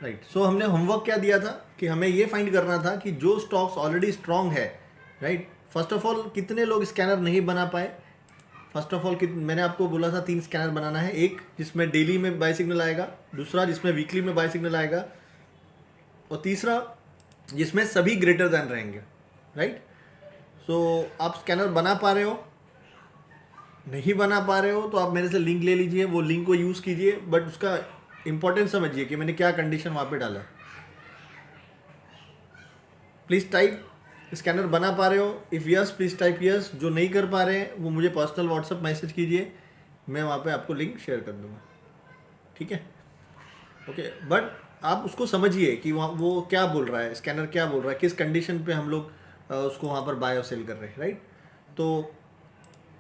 Right. सो हमने homework क्या दिया था कि हमें ये फाइंड करना था कि जो स्टॉक्स ऑलरेडी स्ट्रांग है, राइट, फर्स्ट ऑफ ऑल कितने लोग स्कैनर नहीं बना पाए। फर्स्ट ऑफ ऑल मैंने आपको बोला था 3 स्कैनर बनाना है, एक जिसमें डेली में बाय सिग्नल आएगा, दूसरा जिसमें वीकली में बाय सिग्नल आएगा, और तीसरा जिसमें सभी ग्रेटर दैन रहेंगे, राइट। सो आप स्कैनर बना पा रहे हो, नहीं बना पा रहे हो तो आप मेरे से लिंक ले लीजिए, वो लिंक को यूज़ कीजिए, बट उसका इंपॉर्टेंस समझिए कि मैंने क्या कंडीशन वहाँ पे डाला। प्लीज़ टाइप स्कैनर बना पा रहे हो, if yes please type yes, जो नहीं कर पा रहे हैं वो मुझे पर्सनल व्हाट्सअप मैसेज कीजिए, मैं वहाँ पे आपको लिंक शेयर कर दूँगा, ठीक है। ओके, बट आप उसको समझिए कि वहाँ वो क्या बोल रहा है, स्कैनर क्या बोल रहा है, किस कंडीशन पे हम लोग उसको वहाँ पर बाय और सेल कर रहे हैं, राइट। तो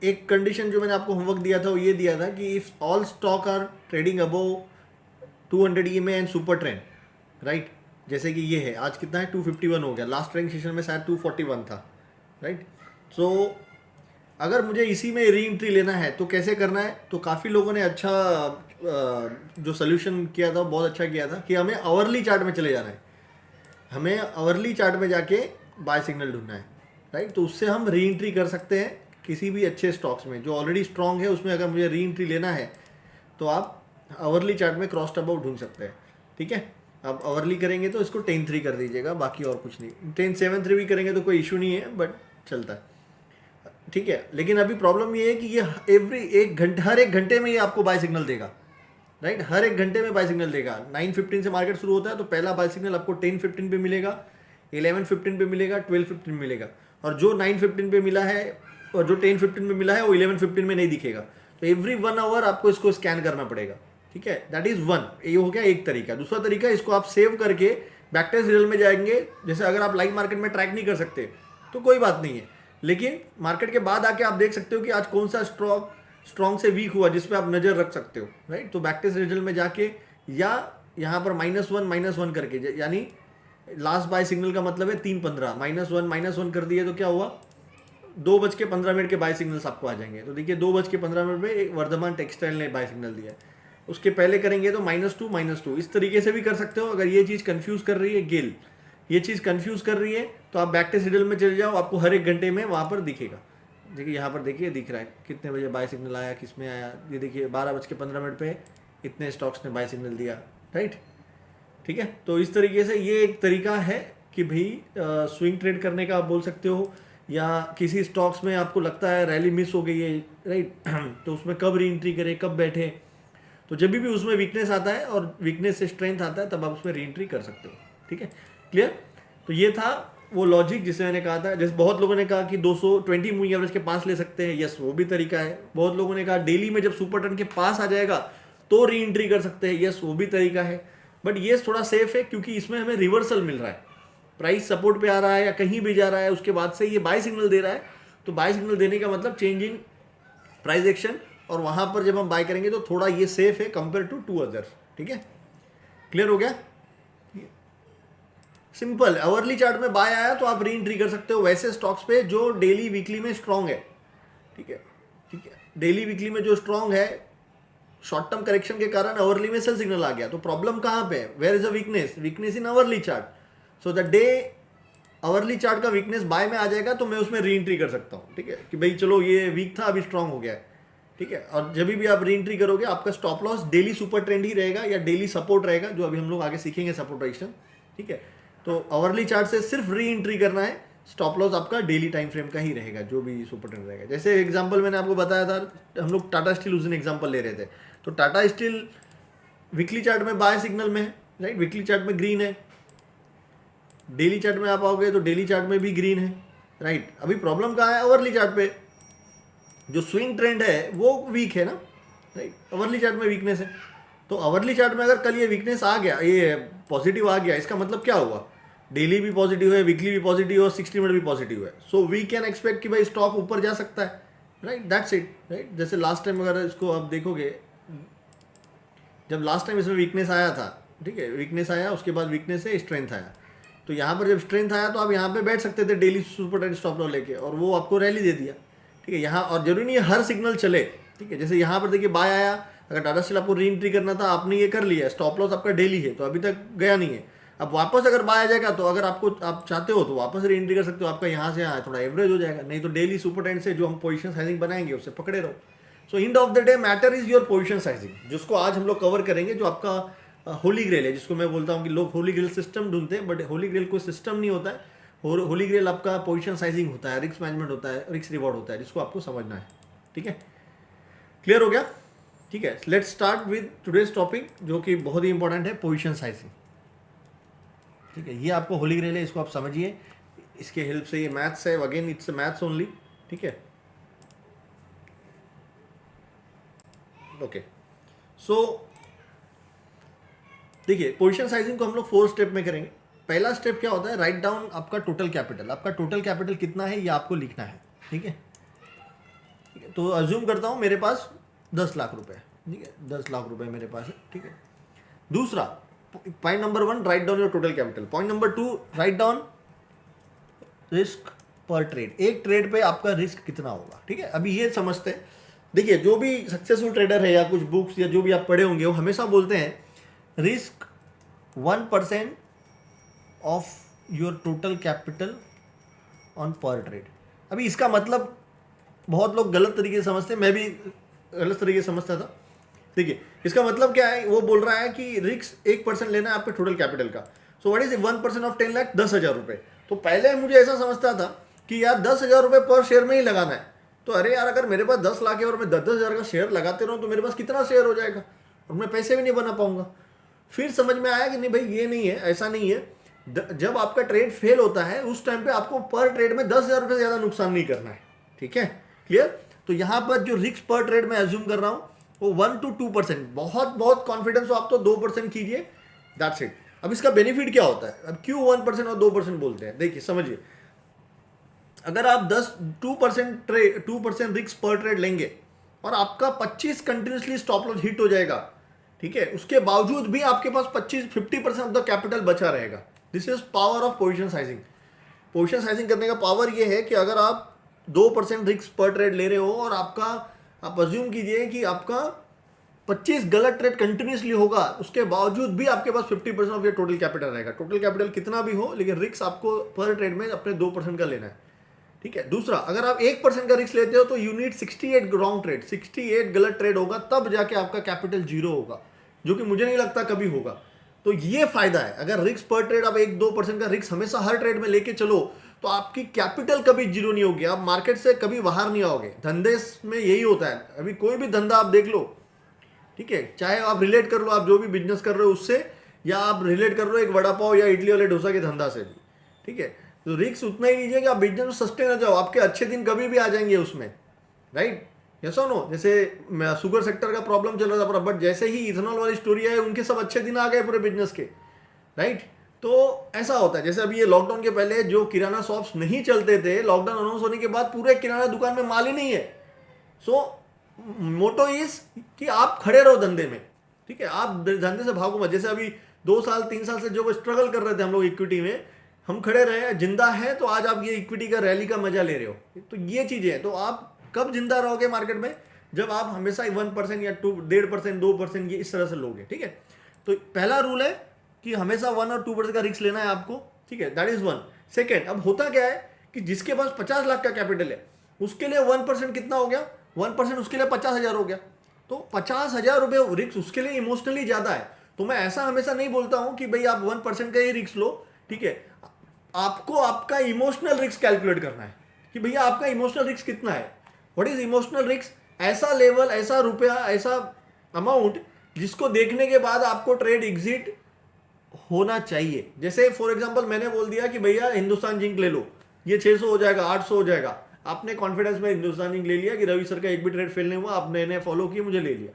एक कंडीशन जो मैंने आपको होमवर्क दिया था वो ये दिया था कि if all stock are trading above 200 EMA and super trend, right, जैसे कि ये है, आज कितना है 251 हो गया, लास्ट ट्रेडिंग सेशन में शायद 241 था, राइट। सो अगर मुझे इसी में री एंट्री लेना है तो कैसे करना है, तो काफ़ी लोगों ने अच्छा जो सोल्यूशन किया था बहुत अच्छा किया था कि हमें आवरली चार्ट में चले जाना है, हमें आवरली चार्ट में जाके बाय सिग्नल ढूंढना है, राइट। तो उससे हम री एंट्री कर सकते हैं किसी भी अच्छे स्टॉक्स में जो ऑलरेडी स्ट्रांग है, उसमें अगर मुझे री एंट्री लेना है तो आप आवरली चार्ट में क्रॉस अबाउट ढूंढ सकते हैं, ठीक है। आप आवरली करेंगे तो इसको 10-3 कर दीजिएगा, बाकी और कुछ नहीं। 10-7-3 भी करेंगे तो कोई इशू नहीं है, बट चलता है, ठीक है। लेकिन अभी प्रॉब्लम ये है कि ये हर एक घंटे में ये आपको बाय सिग्नल देगा, राइट, हर एक घंटे में बाय सिग्नल देगा। 9:15 से मार्केट शुरू होता है तो पहला बाय सिग्नल आपको 10:15 पे मिलेगा, 11:15 पे मिलेगा, 12:15 पे मिलेगा, और जो 9:15 पे मिला है और जो 10:15 पे मिला है वो 11:15 में नहीं दिखेगा। तो एवरी 1 आवर आपको इसको स्कैन करना पड़ेगा, ठीक है। दैट इज वन, ये हो गया एक तरीका। दूसरा तरीका, इसको आप सेव करके बैकटेस्ट रिजल्ट में जाएंगे। जैसे अगर आप लाइव मार्केट में ट्रैक नहीं कर सकते तो कोई बात नहीं है, लेकिन मार्केट के बाद आके आप देख सकते हो कि आज कौन सा स्टॉक स्ट्रॉन्ग से वीक हुआ जिस पे आप नजर रख सकते हो, राइट। तो बैकटेस्ट रिजल्ट में जाके या यहाँ पर -1 करके, यानी लास्ट बाय सिग्नल का मतलब है 3:15, -1 कर दिए तो क्या हुआ, 2:15 के बाय सिग्नल्स आपको आ जाएंगे। तो देखिए 2:15 पे वर्धमान टेक्सटाइल ने बाय सिग्नल दिया है, उसके पहले करेंगे तो -2 इस तरीके से भी कर सकते हो। अगर ये चीज़ कंफ्यूज कर रही है, गेल ये चीज़ कंफ्यूज कर रही है, तो आप बैक टेस्ट शेड्यूल में चले जाओ, आपको हर एक घंटे में वहाँ पर दिखेगा। देखिए यहाँ पर देखिए दिख रहा है कितने बजे बाय सिग्नल आया, किस में आया, ये देखिए 12:15 पे इतने स्टॉक्स ने बाय सिग्नल दिया, राइट, ठीक है। तो इस तरीके से ये एक तरीका है कि भाई स्विंग ट्रेड करने का आप बोल सकते हो, या किसी स्टॉक्स में आपको लगता है रैली मिस हो गई है, राइट, तो उसमें कब री एंट्री करें, कब बैठे। तो जब भी उसमें वीकनेस आता है और वीकनेस से स्ट्रेंथ आता है तब आप उसमें री एंट्री कर सकते हो, ठीक है, क्लियर। तो ये था वो लॉजिक जिसे मैंने कहा था। जैसे बहुत लोगों ने कहा कि 220 मूविंग एवरेज के पास ले सकते हैं, यस वो भी तरीका है। बहुत लोगों ने कहा डेली में जब सुपर ट्रेंड के पास आ जाएगा तो री एंट्री कर सकते हैं, यस वो भी तरीका है। बट ये थोड़ा सेफ है क्योंकि इसमें हमें रिवर्सल मिल रहा है, प्राइस सपोर्ट पे आ रहा है या कहीं भी जा रहा है, उसके बाद से ये बाय सिग्नल दे रहा है। तो बाय सिग्नल देने का मतलब चेंज इन प्राइस एक्शन, और वहां पर जब हम बाय करेंगे तो थोड़ा ये सेफ है कंपेयर टू अदर्स, ठीक है, क्लियर हो गया। सिंपल, आवरली चार्ट में बाय आया तो आप री एंट्री कर सकते हो वैसे स्टॉक्स पे जो डेली वीकली में स्ट्रांग है, ठीक है, ठीक है। डेली वीकली में जो स्ट्रांग है, शॉर्ट टर्म करेक्शन के कारण आवरली में सेल सिग्नल आ गया, तो प्रॉब्लम कहां पे है, where is a weakness, weakness in hourly chart. So the day hourly chart का वीकनेस बाय में आ जाएगा तो मैं उसमें री एंट्री कर सकता हूं, ठीक है, कि भाई चलो ये वीक था अभी स्ट्रांग हो गया है, ठीक है। और जब भी आप री एंट्री करोगे आपका stop loss daily super trend ही रहेगा या डेली सपोर्ट रहेगा, जो अभी हम लोग आगे सीखेंगे सपोर्ट रजिस्टेंस, ठीक है। तो आवरली चार्ट से सिर्फ री एंट्री करना है, स्टॉप लॉस आपका डेली टाइम फ्रेम का ही रहेगा जो भी सुपर ट्रेंड रहेगा। जैसे एग्जांपल मैंने आपको बताया था, हम लोग टाटा स्टील उस दिन एग्जांपल ले रहे थे, तो टाटा स्टील वीकली चार्ट में बाय सिग्नल में है, राइट, वीकली चार्ट में ग्रीन है, डेली चार्ट में आप आओगे तो डेली चार्ट में भी ग्रीन है, राइट। अभी प्रॉब्लम कहाँ है, आवरली चार्ट पे जो स्विंग ट्रेंड है वो वीक है ना, राइट, आवरली चार्ट में वीकनेस है। तो आवरली चार्ट में अगर कल ये वीकनेस आ गया, ये पॉजिटिव आ गया, इसका मतलब क्या हुआ, डेली भी पॉजिटिव है, वीकली भी पॉजिटिव है और 60 मिनट भी पॉजिटिव है। सो वी कैन एक्सपेक्ट कि भाई स्टॉक ऊपर जा सकता है, राइट, दैट्स इट, राइट। जैसे लास्ट टाइम अगर इसको आप देखोगे, जब लास्ट टाइम इसमें वीकनेस आया था, ठीक है, वीकनेस आया उसके बाद वीकनेस से स्ट्रेंथ आया, तो यहाँ पर जब स्ट्रेंथ आया तो आप यहाँ पे बैठ सकते थे daily super trend stop loss लेके, और वो आपको रैली दे दिया, ठीक है। यहाँ और जरूरी नहीं है हर सिग्नल चले, ठीक है। जैसे यहाँ पर देखिए बाय आया, अगर टाटा स्टील आपको री एंट्री करना था, आपने ये कर लिया, स्टॉप लॉस आपका डेली है तो अभी तक गया नहीं है। अब वापस अगर बाय आ जाएगा तो अगर आप चाहते हो तो वापस री एंट्री कर सकते हो, आपका यहाँ से यहाँ थोड़ा एवरेज हो जाएगा, नहीं तो डेली सुपर ट्रेंड से जो हम पोजीशन साइजिंग बनाएंगे उससे पकड़े रहो। So end of the day matter is your position sizing, जिसको आज हम लोग कवर करेंगे, जो आपका होली ग्रेल है, जिसको मैं बोलता हूँ कि लोग होली ग्रेल सिस्टम ढूंढते हैं, बट होली ग्रेल कोई सिस्टम नहीं होता है। होली ग्रेल आपका पोजीशन साइजिंग होता है, रिस्क मैनेजमेंट होता है, रिस्क रिवॉर्ड होता है, जिसको आपको समझना है। ठीक है, क्लियर हो गया? ठीक है, let's start with today's topic, जो कि बहुत ही इंपॉर्टेंट है, पोजीशन साइजिंग। ठीक है, ये आपको होली ग्रेल है, इसको आप समझिए, इसके हेल्प से, ये मैथ्स है, अगेन इट्स मैथ्स ओनली। ठीक है, ओके। सो देखिए, पोजीशन साइजिंग को हम लोग 4 स्टेप में करेंगे। पहला स्टेप क्या होता है, राइट डाउन आपका टोटल कैपिटल। आपका टोटल कैपिटल कितना है ये आपको लिखना है। ठीक है, तो अज्यूम करता हूं मेरे पास 10 लाख रुपए है। ठीक है, 10 लाख रुपए मेरे पास है। ठीक है, दूसरा point number 1, write down your total capital. Point number 2, write down risk पर ट्रेड। एक ट्रेड पे आपका रिस्क कितना होगा। ठीक है, अभी ये समझते हैं। देखिए, जो भी सक्सेसफुल ट्रेडर है या कुछ बुक्स या जो भी आप पढ़े होंगे, वो हमेशा बोलते हैं risk 1% of your total capital on पर ट्रेड। अभी इसका मतलब बहुत लोग गलत तरीके से समझते हैं, मैं भी गलत तरीके से समझता था। देखिए, इसका मतलब क्या है, वो बोल रहा है कि रिस्क 1% लेना है आपके टोटल कैपिटल का। So what is 1% of 10 lakh, 10,000 रुपये। तो पहले मुझे ऐसा समझता था कि यार 10,000 रुपये पर शेयर में ही लगाना है। तो अरे यार, अगर मेरे पास 10 लाख है और मैं 10,000 का शेयर लगाते रहूँ तो मेरे पास कितना शेयर हो जाएगा और मैं पैसे भी नहीं बना पाऊंगा। फिर समझ में आया कि नहीं भाई, ये नहीं है, ऐसा नहीं है। जब आपका ट्रेड फेल होता है उस टाइम पे आपको पर ट्रेड में 10,000 रुपये से ज़्यादा नुकसान नहीं करना है। ठीक है, क्लियर? तो यहाँ पर जो रिस्क पर ट्रेड में एज्यूम कर रहा हूँ वो 1 to 2%। बहुत कॉन्फिडेंस हो आप तो 2% कीजिए, दैट्स इट। अब इसका बेनिफिट क्या होता है, अब क्यों 1% और 2% बोलते हैं, देखिए समझिए। अगर आप 2% रिस्क पर ट्रेड लेंगे और आपका 25 कंटिन्यूसली स्टॉप लॉस हिट हो जाएगा, ठीक है, उसके बावजूद भी आपके पास 50% ऑफ द कैपिटल बचा रहेगा। This is power of position sizing. Position sizing करने का पावर ये है कि अगर आप 2% रिस्क पर ट्रेड ले रहे हो और आप अज्यूम कीजिए कि आपका 25 गलत ट्रेड कंटिन्यूसली होगा, उसके बावजूद भी आपके पास 50% ऑफ योर टोटल कैपिटल रहेगा। टोटल कैपिटल कितना भी हो, लेकिन रिस्क आपको पर ट्रेड में अपने 2% का लेना है। ठीक है, दूसरा, अगर आप 1% का रिस्क लेते हो तो यू नीड 68 रॉन्ग ट्रेड, 68 गलत ट्रेड होगा, तब जाके आपका कैपिटल 0 होगा, जो कि मुझे नहीं लगता कभी होगा। तो ये फायदा है, अगर रिस्क पर ट्रेड आप 1-2% का रिस्क हमेशा हर ट्रेड में लेके चलो तो आपकी कैपिटल कभी 0 नहीं होगी, आप मार्केट से कभी बाहर नहीं आओगे। धंधे में यही होता है, अभी कोई भी धंधा आप देख लो, ठीक है, चाहे आप रिलेट कर लो, आप जो भी बिजनेस कर रहे हो उससे, या आप रिलेट कर रहे हो एक वड़ा पाव या इडली वाले डोसा के धंधा से भी। ठीक है, तो रिस्क उतना ही लीजिए कि आप बिजनेस में सस्टेन हो जाओ, आपके अच्छे दिन कभी भी आ जाएंगे उसमें, राइट? यस और नो? जैसे शुगर सेक्टर का प्रॉब्लम चल रहा था पूरा, बट जैसे ही इथेनॉल वाली स्टोरी है, उनके सब अच्छे दिन आ गए पूरे बिजनेस के, राइट? तो ऐसा होता है। जैसे अभी ये लॉकडाउन के पहले जो किराना शॉप्स नहीं चलते थे, लॉकडाउन अनाउंस होने के बाद पूरे किराना दुकान में माल ही नहीं है। सो मोटो इज कि आप खड़े रहो धंधे में, ठीक है, आप धंधे से भागो मत। जैसे अभी 2 साल 3 साल से जो स्ट्रगल कर रहे थे हम लोग इक्विटी में, हम खड़े रहे, जिंदा है, तो आज आप ये इक्विटी का रैली का मजा ले रहे हो। तो ये चीजें हैं। तो आप कब जिंदा रहोगे मार्केट में, जब आप हमेशा 1% या 1.5%, 2% ये इस तरह से लोगे। ठीक है, तो पहला रूल है कि हमेशा 1 और 2% का रिस्क लेना है आपको। ठीक है, दैट इज 1। सेकेंड, अब होता क्या है कि जिसके पास 50 लाख का कैपिटल है, उसके लिए 1% कितना हो गया, 1% उसके लिए 50,000 हो गया। तो 50,000 रुपये रिस्क उसके लिए इमोशनली ज्यादा है। तो मैं ऐसा हमेशा नहीं बोलता हूं कि भाई आप 1% का ही रिस्क लो। ठीक है, आपको आपका इमोशनल रिस्क कैलकुलेट करना है कि भैया आपका इमोशनल रिस्क कितना है। What is emotional risk? ऐसा लेवल, ऐसा रुपया, ऐसा अमाउंट जिसको देखने के बाद आपको ट्रेड एग्जिट होना चाहिए। जैसे फॉर एग्जांपल मैंने बोल दिया कि भैया हिंदुस्तान जिंक ले लो, ये 600 हो जाएगा, 800 हो जाएगा। आपने कॉन्फिडेंस में हिंदुस्तान जिंक ले लिया कि रवि सर का एक भी ट्रेड फेल नहीं हुआ, आपने फॉलो किया, मुझे ले लिया,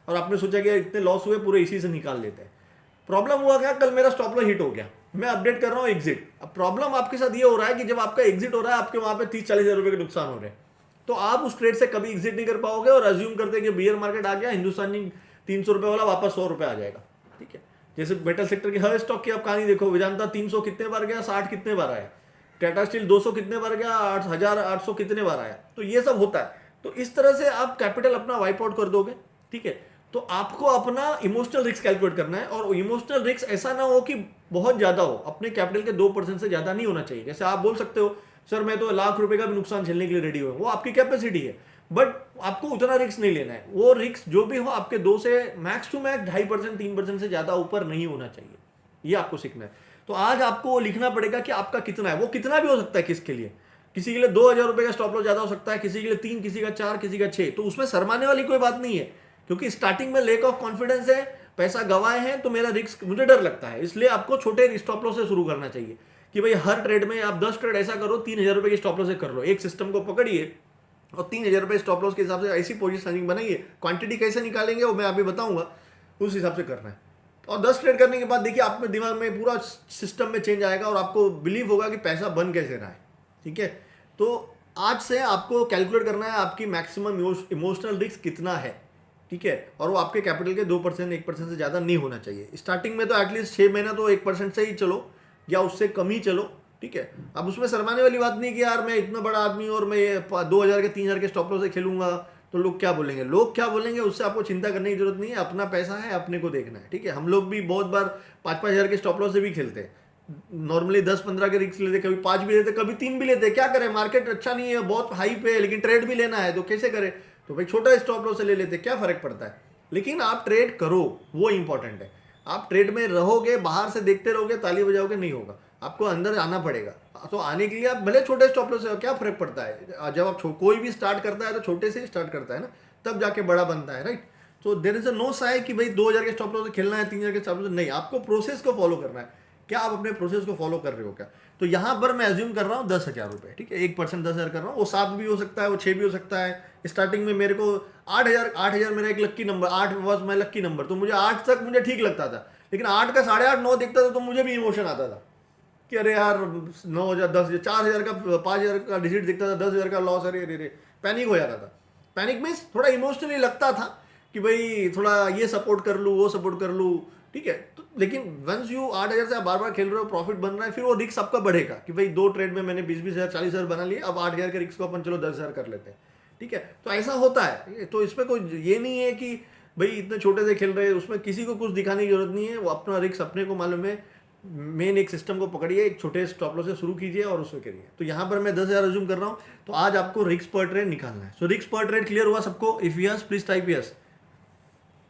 और आपने सोचा कि इतने लॉस हुए, पूरे इसी से निकाल लेते हैं। प्रॉब्लम हुआ क्या, कल मेरा स्टॉप लॉस हिट हो गया, मैं अपडेट कर रहा हूँ एग्जिट। अब प्रॉब्लम आपके साथ ये हो रहा है कि जब आपका एग्जिट हो रहा है, आपके वहां पे 30-40 हज़ार रुपए के नुकसान हो रहे हैं, तो आप उस ट्रेड से कभी एग्जिट नहीं कर पाओगे और अज्यूम करते हैं कि बियर मार्केट आ गया, हिंदुस्तान जिंक 300 रुपए वाला वापस 100 रुपए आ जाएगा। ठीक है, जैसे मेटल सेक्टर की हर स्टॉक की आप कहानी देखो, वेदांता 300 कितने बार गया, 60 कितने बार आया, टाटा स्टील 200 कितने बार गया, 8,800 कितने बार आया। तो ये सब होता है। तो इस तरह से आप कैपिटल अपना वाइप आउट कर दोगे। ठीक है, तो आपको अपना इमोशनल रिस्क कैलकुलेट करना है, और इमोशनल रिस्क ऐसा ना हो कि बहुत ज़्यादा हो, अपने कैपिटल के 2% से ज़्यादा नहीं होना चाहिए। जैसे आप बोल सकते हो सर मैं तो लाख रुपए का भी नुकसान झेलने के लिए रेडी हूँ, वो आपकी कैपेसिटी है, बट आपको उतना रिस्क नहीं लेना है। वो रिस्क जो भी हो आपके 2 से मैक्स टू मैक्स 2.5% 3% से ज़्यादा ऊपर नहीं होना चाहिए, ये आपको सीखना है। तो आज आपको लिखना पड़ेगा कि आपका कितना है, वो कितना भी हो सकता है किसके लिए, किसी के लिए 2,000 रुपए का स्टॉप लॉस ज्यादा हो सकता है, किसी के लिए 3, किसी का 4, किसी का 6। तो उसमें शर्माने वाली कोई बात नहीं है, क्योंकि स्टार्टिंग में लेक ऑफ कॉन्फिडेंस है, पैसा गंवाए हैं तो मेरा रिस्क, मुझे डर लगता है, इसलिए आपको छोटे स्टॉप लॉस से शुरू करना चाहिए कि भाई हर ट्रेड में आप 10 ट्रेड ऐसा करो 3,000 रुपए की स्टॉप लॉस से कर लो, एक सिस्टम को पकड़िए और 3,000 रुपए स्टॉप लॉस के हिसाब से ऐसी पोजीशनिंग बनाइए। क्वांटिटी कैसे निकालेंगे वो मैं अभी बताऊंगा, उस हिसाब से करना है। और 10 ट्रेड करने के बाद देखिए आप में दिमाग में पूरा सिस्टम में चेंज आएगा और आपको बिलीव होगा कि पैसा बन कैसे रहा है। ठीक है, तो आज से आपको कैलकुलेट करना है आपकी मैक्सिमम इमोशनल रिस्क कितना है। ठीक है, और वो आपके कैपिटल के 2% 1% से ज़्यादा नहीं होना चाहिए। स्टार्टिंग में तो एटलीस्ट 6 महीना तो 1% से ही चलो या उससे कम ही चलो। ठीक है, अब उसमें शर्माने वाली बात नहीं कि यार मैं इतना बड़ा आदमी और मैं 2,000 के 3,000 के स्टॉप लॉस से खेलूंगा तो लोग क्या बोलेंगे, लोग क्या बोलेंगे उससे आपको चिंता करने की जरूरत नहीं है। अपना पैसा है, अपने को देखना है। ठीक है, हम लोग भी बहुत बार 5-5 हज़ार के स्टॉप लॉस से भी खेलते हैं, नॉर्मली 10-15 के रिस्क लेते, कभी 5 भी लेते, कभी 3 भी लेते। क्या करें, मार्केट अच्छा नहीं है, बहुत हाई पे है, लेकिन ट्रेड भी लेना है तो कैसे करें, तो भाई छोटा स्टॉप लॉस से ले लेते, क्या फर्क पड़ता है। लेकिन आप ट्रेड करो, वो इंपॉर्टेंट है। आप ट्रेड में रहोगे, बाहर से देखते रहोगे, ताली बजाओगे, नहीं होगा, आपको अंदर आना पड़ेगा। तो आने के लिए आप भले छोटे स्टॉप लॉस से, क्या फर्क पड़ता है। जब आप कोई भी स्टार्ट करता है तो छोटे से ही स्टार्ट करता है ना, तब जाके बड़ा बनता है, राइट। तो there is a no say कि भाई 2,000 के स्टॉप लॉस से खेलना है, 3,000 के स्टॉप लॉस नहीं, आपको प्रोसेस को फॉलो करना है। क्या आप अपने प्रोसेस को फॉलो कर रहे हो क्या। तो यहाँ पर मैं एज्यूम कर रहा हूँ 10,000 रुपये। ठीक है, 1% 10,000 कर रहा हूँ, वो 7 भी हो सकता है, वो 6 भी हो सकता है। स्टार्टिंग में मेरे को 8,000 मेरा एक lucky number, 8 was my lucky number, तो मुझे 8 तक मुझे ठीक लगता था। लेकिन 8 का 8.5 9 दिखता था तो मुझे भी इमोशन आता था कि अरे यार 9,000 10,000 4,000 का 5,000 का डिजिट दिखता था, 10,000 का लॉस, अरे अरे पैनिक हो जाता था। पैनिक मीन्स थोड़ा इमोशनली लगता था कि भाई थोड़ा ये सपोर्ट कर लूँ, वो सपोर्ट कर लूँ। ठीक है, तो लेकिन वंस यू 8,000 से आप बार बार खेल रहे हो, प्रॉफिट बन रहा है, फिर वो रिस्क आपका बढ़ेगा कि भाई 2 ट्रेड में मैंने 20,000 40,000 बना लिए, अब 8,000 के रिस्क को अपन चलो 10,000 कर लेते हैं। ठीक है, तो ऐसा होता है। तो इसमें कोई ये नहीं है कि भाई इतने छोटे से खेल रहे हैं, उसमें किसी को कुछ दिखाने की जरूरत नहीं है, वो अपना रिस्क अपने को मालूम है। मेन एक सिस्टम को पकड़िए, एक छोटे स्टॉप लॉस से शुरू कीजिए और उसमें करिए। तो यहाँ पर मैं 10,000 अज्यूम कर रहा हूँ, तो आज आपको रिस्क पर ट्रेड निकालना है। सो रिस्क पर ट्रेड क्लियर हुआ सबको, if yes please type yes.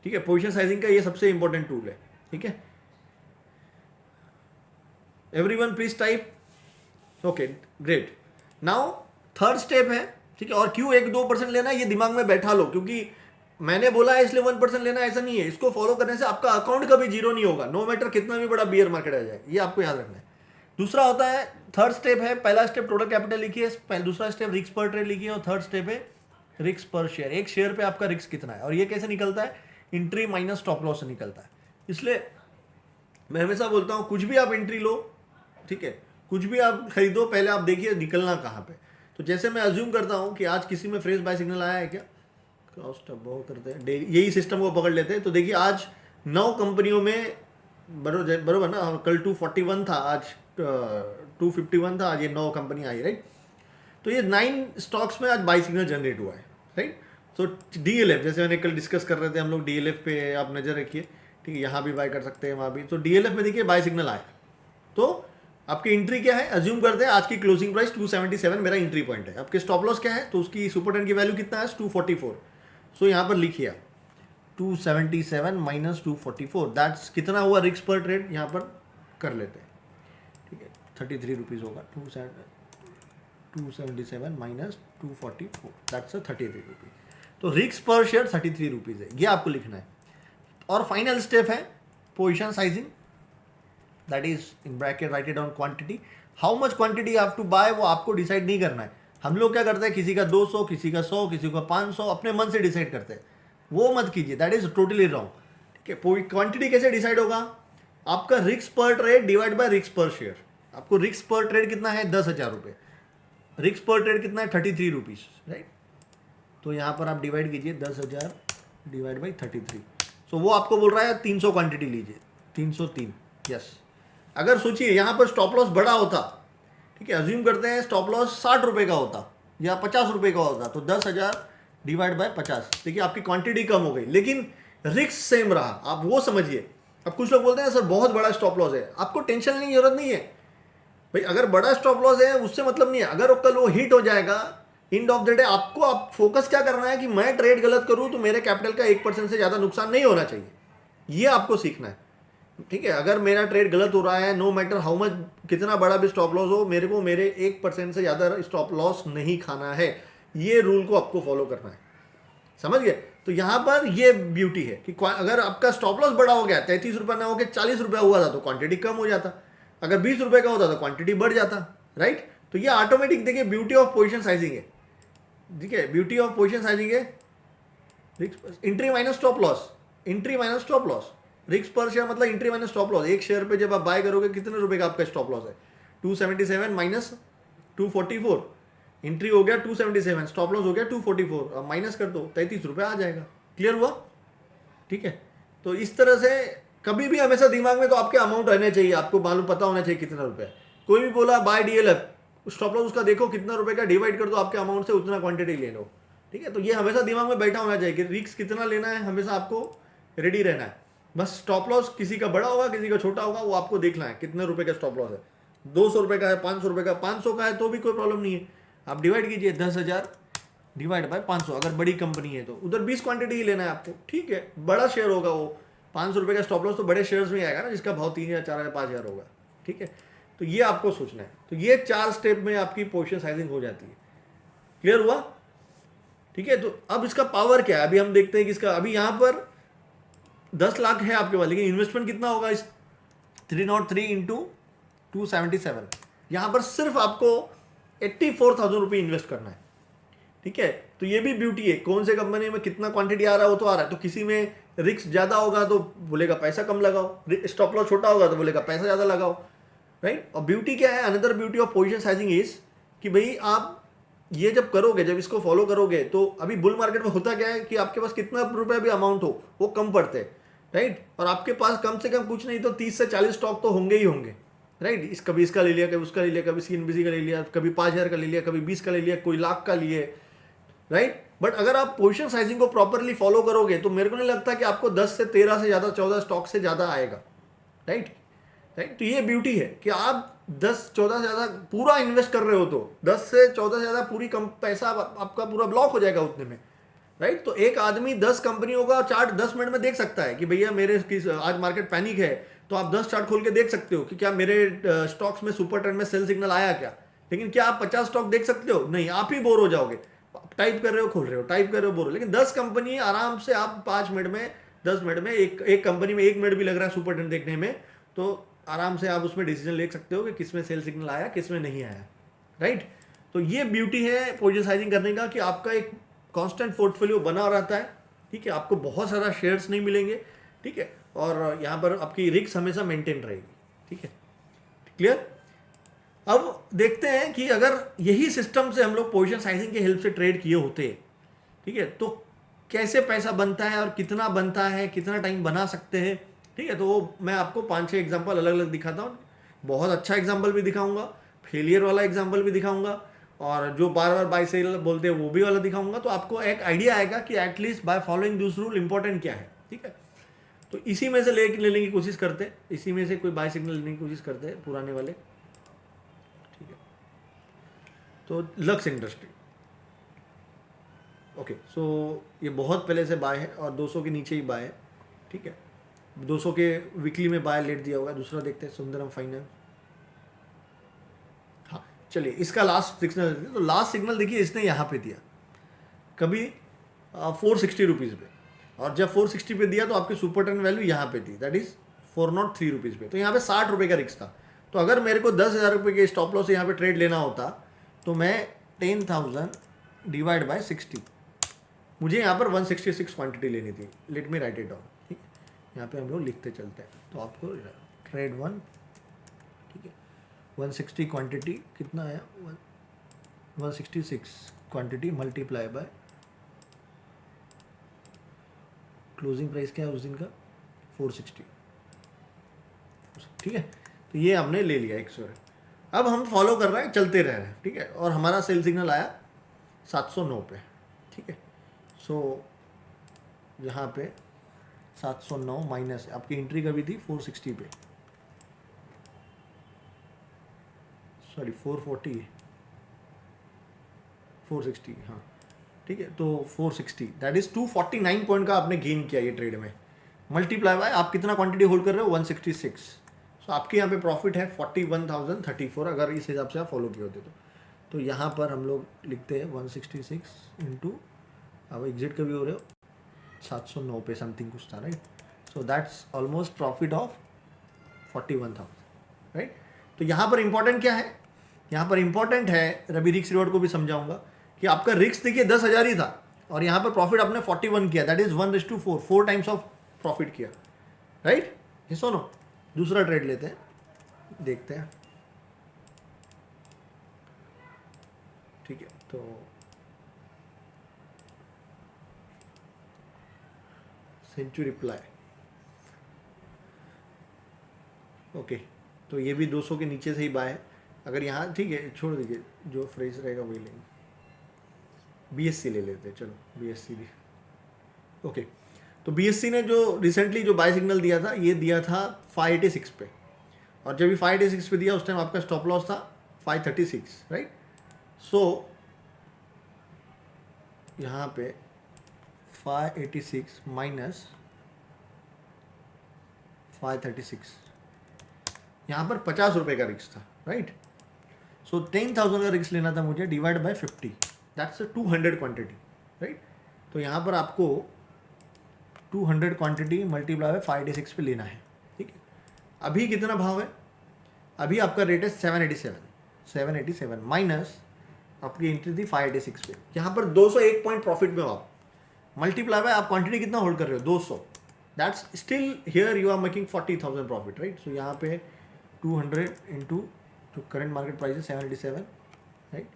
ठीक है, पोजीशन साइजिंग का ये सबसे इंपॉर्टेंट टूल है। ठीक है, everyone please type, okay great. Now third step है, ठीक है, और क्यों 1-2% लेना है ये दिमाग में बैठा लो, क्योंकि मैंने बोला है इसलिए 1% लेना ऐसा नहीं है। इसको फॉलो करने से आपका अकाउंट कभी जीरो नहीं होगा, नो मैटर कितना भी बड़ा बियर मार्केट आ जाए, ये आपको याद रखना है। दूसरा होता है, थर्ड स्टेप है, पहला स्टेप टोटल कैपिटल लिखिए, दूसरा स्टेप रिस्क पर ट्रेड लिखिए, और थर्ड स्टेप है रिस्क पर शेयर। एक शेयर पे आपका रिस्क कितना है, और ये कैसे निकलता है, एंट्री माइनस स्टॉप लॉस से निकलता है। इसलिए मैं हमेशा बोलता हूँ कुछ भी आप एंट्री लो, ठीक है, कुछ भी आप खरीदो, पहले आप देखिए निकलना कहाँ पे। तो जैसे मैं अज्यूम करता हूँ कि आज किसी में फ्रेश बाय सिग्नल आया है क्या, कॉस्ट बहुत करते हैं डेली, यही सिस्टम को पकड़ लेते हैं। तो देखिए आज 9 कंपनियों में बरोबर ना, कल 241 था, आज 251 था, आज ये 9 कंपनी आई, राइट। तो ये 9 स्टॉक्स में आज बाय सिग्नल जनरेट हुआ है, राइट। तो DLF जैसे मैंने कल डिस्कस कर रहे थे हम लोग, DLF पे आप नज़र रखिए, ठीक है, यहाँ भी बाय कर सकते हैं, वहाँ भी। तो DLF में देखिए बाय सिग्नल आया, तो आपकी एंट्री क्या है, अज्यूम करते हैं आज की क्लोजिंग प्राइस 277 मेरा एंट्री पॉइंट है। आपके स्टॉप लॉस क्या है, तो उसकी सुपर टेन की वैल्यू कितना है, 244। सो यहाँ पर लिखिए 277 माइनस 244, दैट्स कितना हुआ रिस्क पर ट्रेड, यहाँ पर कर लेते हैं। ठीक है, 33 रुपीज़ होगा, 277 माइनस 244, दैट्स 33 रुपीज़। तो रिस्क पर शेयर 33 रुपीज़ है, ये आपको लिखना है। और फाइनल स्टेप है position sizing, that is in bracket write it down quantity, how much quantity you have to buy, वो आपको डिसाइड नहीं करना है। हम लोग क्या करते हैं, किसी का 200, किसी का 100, किसी का 500, अपने मन से डिसाइड करते हैं, वो मत कीजिए, दैट इज टोटली रॉन्ग। ठीक है, क्वांटिटी कैसे डिसाइड होगा, आपका रिस्क पर trade divide by risk per share. आपको रिस्क पर ट्रेड कितना है, 10,000 रुपये, रिस्क पर ट्रेड कितना है, 33 रुपीज़, राइट। तो यहाँ पर आप डिवाइड कीजिए 10,000 डिवाइड बाई 33। सो वो आपको बोल रहा है 300 क्वांटिटी लीजिए, 303, यस। अगर सोचिए यहाँ पर स्टॉप लॉस बड़ा होता, ठीक है, अज्यूम करते हैं स्टॉप लॉस 60 रुपये का होता या 50 रुपये का होता, तो 10,000 डिवाइड बाय 50, देखिए आपकी क्वांटिटी कम हो गई। लेकिन रिस्क सेम रहा, आप वो समझिए। अब कुछ लोग बोलते हैं सर बहुत बड़ा स्टॉप लॉस है, आपको टेंशन लेने की जरूरत नहीं है भाई। अगर बड़ा स्टॉप लॉस है उससे मतलब नहीं है, अगर कल वो हिट हो जाएगा एंड ऑफ द डे, आपको आप फोकस क्या करना है कि मैं ट्रेड गलत करूं तो मेरे कैपिटल का 1% से ज्यादा नुकसान नहीं होना चाहिए, ये आपको सीखना है। ठीक है, अगर मेरा ट्रेड गलत हो रहा है, नो मैटर हाउ मच, कितना बड़ा भी स्टॉप लॉस हो, मेरे को मेरे 1% से ज्यादा स्टॉप लॉस नहीं खाना है, ये रूल को आपको फॉलो करना है, समझ गए। तो यहां पर ये ब्यूटी है कि अगर आपका स्टॉप लॉस बड़ा हो गया, 33 रुपये ना होकर 40 रुपये हुआ था तो क्वांटिटी कम हो जाता, अगर 20 रुपये का होता तो क्वांटिटी बढ़ जाता, राइट। तो ये ऑटोमेटिक देखिए ब्यूटी ऑफ पोजीशन साइजिंग है, ठीक है, ब्यूटी ऑफ पोजीशन साइजिंग है। Entry minus stop loss, entry minus stop loss, risk per share मतलब एंट्री माइनस स्टॉप लॉस। एक शेयर पे जब आप बाय करोगे कितने रुपए का आपका स्टॉप लॉस है, 277 माइनस 244, एंट्री हो गया 277, स्टॉप लॉस हो गया 244, अब माइनस कर दो 33 रुपये आ जाएगा। क्लियर हुआ, ठीक है। तो इस तरह से कभी भी हमेशा दिमाग में तो आपके अमाउंट रहने चाहिए, आपको मालूम पता होना चाहिए कितना रुपया। कोई भी बोला बाय डीएलएफ, स्टॉप लॉस उसका देखो कितना रुपए का, डिवाइड कर दो आपके अमाउंट से, उतना क्वांटिटी ले लो, ठीक है। तो ये हमेशा दिमाग में बैठा होना चाहिए कि रिस्क कितना लेना है, हमेशा आपको रेडी रहना है। बस स्टॉप लॉस किसी का बड़ा होगा किसी का छोटा होगा, वो आपको देखना है कितने रुपए का स्टॉप लॉस है। 200 रुपये का है, 500 रुपये का, 500 का है तो भी कोई प्रॉब्लम नहीं है, आप डिवाइड कीजिए 10,000 डिवाइड बाय 500, अगर बड़ी कंपनी है तो उधर 20 क्वांटिटी ही लेना है आपको, ठीक है। बड़ा शेयर होगा वो 500 रुपये का स्टॉप लॉस तो बड़े शेयर्स में आएगा ना, जिसका भाव 3,000 4,000 5,000 होगा, ठीक है। तो ये आपको सोचना है। तो ये 4 स्टेप में आपकी पोजीशन साइजिंग हो जाती है। क्लियर हुआ, ठीक है। तो अब इसका पावर क्या है, अभी हम देखते हैं कि इसका, अभी यहाँ पर 10 लाख है आपके पास, लेकिन इन्वेस्टमेंट कितना होगा इस 303 इंटू 277, यहाँ पर सिर्फ आपको 84,000 रुपये इन्वेस्ट करना है, ठीक है। तो ये भी ब्यूटी है, कौन से कंपनी में कितना क्वांटिटी आ रहा है वो तो आ रहा है। तो किसी में रिस्क ज़्यादा होगा तो बोलेगा पैसा कम लगाओ, स्टॉप लॉस छोटा होगा तो बोलेगा पैसा ज़्यादा लगाओ, राइट। और ब्यूटी क्या है, another beauty of position sizing is कि भाई आप ये जब करोगे, जब इसको फॉलो करोगे, तो अभी बुल मार्केट में होता क्या है कि आपके पास कितना रुपये भी अमाउंट हो वो कम पड़ते हैं, राइट। और आपके पास कम से कम कुछ नहीं तो 30 से 40 स्टॉक तो होंगे ही होंगे, राइट। कभी इसका ले लिया, कभी उसका ले लिया, कभी CNBC का ले लिया, कभी 5,000 का ले लिया, कभी 20 का ले लिया, कोई लाख का लिए, राइट। बट अगर आप पोजीशन साइजिंग को प्रॉपरली फॉलो करोगे तो मेरे को नहीं लगता कि आपको 10 से 13 से ज़्यादा 14 स्टॉक से ज़्यादा आएगा, राइट। तो ये ब्यूटी है कि आप 10-14 से ज़्यादा पूरा इन्वेस्ट कर रहे हो तो 10 से 14 से ज़्यादा पूरी कम पैसा आपका पूरा ब्लॉक हो जाएगा उतने में, राइट। तो एक आदमी 10 कंपनियों का चार्ट 10 मिनट में देख सकता है कि भैया मेरे आज मार्केट पैनिक है, तो आप 10 चार्ट खोल के देख सकते हो कि क्या मेरे स्टॉक्स में सुपर ट्रेंड में सेल सिग्नल आया क्या। लेकिन क्या आप 50 स्टॉक देख सकते हो, नहीं, आप ही बोर हो जाओगे, टाइप कर रहे हो खोल रहे हो, टाइप कर रहे हो बोर हो। लेकिन 10 कंपनी आराम से आप 5 मिनट में 10 मिनट में, एक कंपनी में 1 मिनट भी लग रहा है सुपर ट्रेंड देखने में, तो आराम से आप उसमें डिसीजन ले सकते हो कि किस में सेल सिग्नल आया किस में नहीं आया, राइट। तो ये ब्यूटी है पोजीशन साइजिंग करने का कि आपका एक कांस्टेंट पोर्टफोलियो बना रहता है, ठीक है। आपको बहुत सारा शेयर्स नहीं मिलेंगे, ठीक है, और यहाँ पर आपकी रिस्क हमेशा मेंटेन रहेगी, ठीक है। क्लियर। अब देखते हैं कि अगर यही सिस्टम से हम लोग पोजीशन साइजिंग के हेल्प से ट्रेड किए होते, ठीक है, तो कैसे पैसा बनता है और कितना बनता है, कितना टाइम बना सकते हैं, ठीक है। तो वो मैं आपको 5-6 एग्जांपल अलग अलग दिखाता हूँ। बहुत अच्छा एग्जांपल भी दिखाऊंगा, फेलियर वाला एग्जांपल भी दिखाऊंगा, और जो बार बार बाय सेल बोलते हैं वो भी वाला दिखाऊंगा। तो आपको एक आइडिया आएगा कि at least by following this rule important क्या है, ठीक है। तो इसी में से लेने की कोशिश करते हैं, इसी में से कोई बाय सिग्नल लेने की कोशिश करते हैं पुराने वाले, ठीक है। तो लक्स इंडस्ट्री, ओके, सो ये बहुत पहले से बाय है और 200 के नीचे ही बाय है, ठीक है। 200 के वीकली में बाय लेट दिया होगा। दूसरा देखते हैं सुंदरम फाइनेंस, हाँ चलिए इसका लास्ट सिग्नल, तो लास्ट सिग्नल देखिए इसने यहाँ पे दिया कभी 460 रुपीज़ पे, और जब 460 पे दिया तो आपकी सुपर ट्रेंड वैल्यू यहाँ पे थी, दैट इज 403 रुपीज़ पे। तो यहाँ पे 60 रुपये का रिस्क था। तो अगर मेरे को 10,000 रुपये के स्टॉप लॉस से यहाँ पे ट्रेड लेना होता तो मैं 10,000 डिवाइड बाय 60, मुझे यहाँ पर 166 क्वांटिटी लेनी थी। Let me right it down, ठीक है। यहाँ पे हम लोग लिखते चलते हैं। तो आपको ट्रेड 1, ठीक है, 160 क्वांटिटी कितना आया, 166 quantity multiply by closing price क्या है उस दिन का 460, ठीक है। तो ये हमने ले लिया 100। अब हम फॉलो कर रहे हैं, चलते रह रहे हैं, ठीक है। और हमारा सेल सिग्नल आया 709 पे, ठीक है। सो यहाँ पे 709 माइनस आपकी एंट्री कभी थी 460 पे, सॉरी 440 460, हाँ ठीक है, तो 460 दैट इज 249 पॉइंट का आपने गेन किया ये ट्रेड में। मल्टीप्लाई बाय आप कितना क्वांटिटी होल्ड कर रहे हो 166, सो आपके यहाँ पे प्रॉफिट है 41,034 अगर इस हिसाब से आप फॉलो किए होते तो यहाँ पर हम लोग लिखते हैं 166 इंटू, अब एग्जिट कभी हो रहे हो 709 पे समथिंग कुछ था, right, so that's almost profit of 41,000, right. तो यहाँ पर इंपॉर्टेंट क्या है, यहाँ पर इंपॉर्टेंट है, रवि रिस्क रिवॉर्ड को भी समझाऊंगा कि आपका रिस्क देखिए 10,000 ही था और यहाँ पर प्रॉफिट आपने 41 किया, that is 1:4, 4 times of profit किया, राइट। ये सुनो दूसरा ट्रेड लेते हैं, देखते हैं, ठीक है। तो सेंचुरी प्लाई, ओके, तो ये भी 200 के नीचे से ही बाय है, अगर यहाँ ठीक है छोड़ दीजिए, जो फ्रेज रहेगा वही लेंगे, बीएससी ले लेते हैं, चलो बीएससी भी, ओके। तो बीएससी ने जो रिसेंटली जो बाय सिग्नल दिया था, ये दिया था 586 पे, और जब भी 586 पे दिया उस टाइम आपका स्टॉप लॉस था 536, राइट। सो यहाँ पे 586 माइनस 536, यहाँ पर 50 रुपये का रिस्क था, राइट। सो 10,000 का रिस्क लेना था मुझे, divide by 50, that's 200 quantity, right. तो यहाँ पर आपको 200 क्वांटिटी मल्टीप्लाई बाय 586 पे लेना है, ठीक है। अभी कितना भाव है, अभी आपका रेट है 787 माइनस आपकी एंट्री थी 586 पे, यहाँ पर 201 पॉइंट प्रॉफिट में हो आप, मल्टीप्लाई बाय आप क्वांटिटी कितना होल्ड कर रहे हो 200, that's still here you are making 40,000 profit, right. So यहाँ पे 200 इंटू जो करंट मार्केट प्राइस है 787, राइट,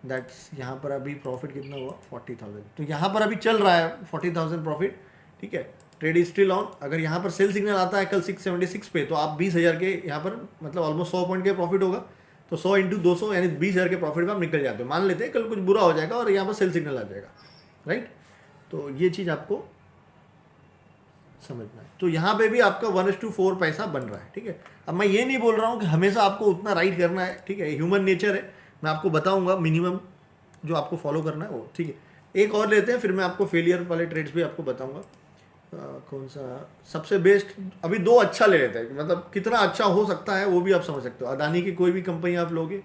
दैट्स यहाँ पर अभी प्रॉफिट कितना हुआ 40,000, तो यहाँ पर अभी चल रहा है 40,000 प्रॉफिट, ठीक है। ट्रेड इज स्टिल ऑन, अगर यहाँ पर सेल सिग्नल आता है कल 676 पे, तो आप 20,000 के यहाँ पर मतलब ऑलमोस्ट 100 पॉइंट के प्रॉफिट होगा, तो 100 इंटू 200 यानी 20,000 के प्रॉफिट में आप निकल जाते हो। मान लेते हैं कल कुछ बुरा हो जाएगा और यहाँ पर सेल सिग्नल आ जाएगा, राइट। तो ये चीज़ आपको समझना है। तो यहाँ पे भी आपका 1:4 पैसा बन रहा है, ठीक है। अब मैं ये नहीं बोल रहा हूँ कि हमेशा आपको उतना राइट करना है, ठीक है, ह्यूमन नेचर है, मैं आपको बताऊँगा मिनिमम जो आपको फॉलो करना है वो, ठीक है। एक और लेते हैं, फिर मैं आपको फेलियर वाले ट्रेड्स भी आपको बताऊँगा। कौन सा सबसे बेस्ट, अभी 2 अच्छा ले लेते हैं, मतलब कितना अच्छा हो सकता है वो भी आप समझ सकते हो। अदानी की कोई भी कंपनी आप लोगे,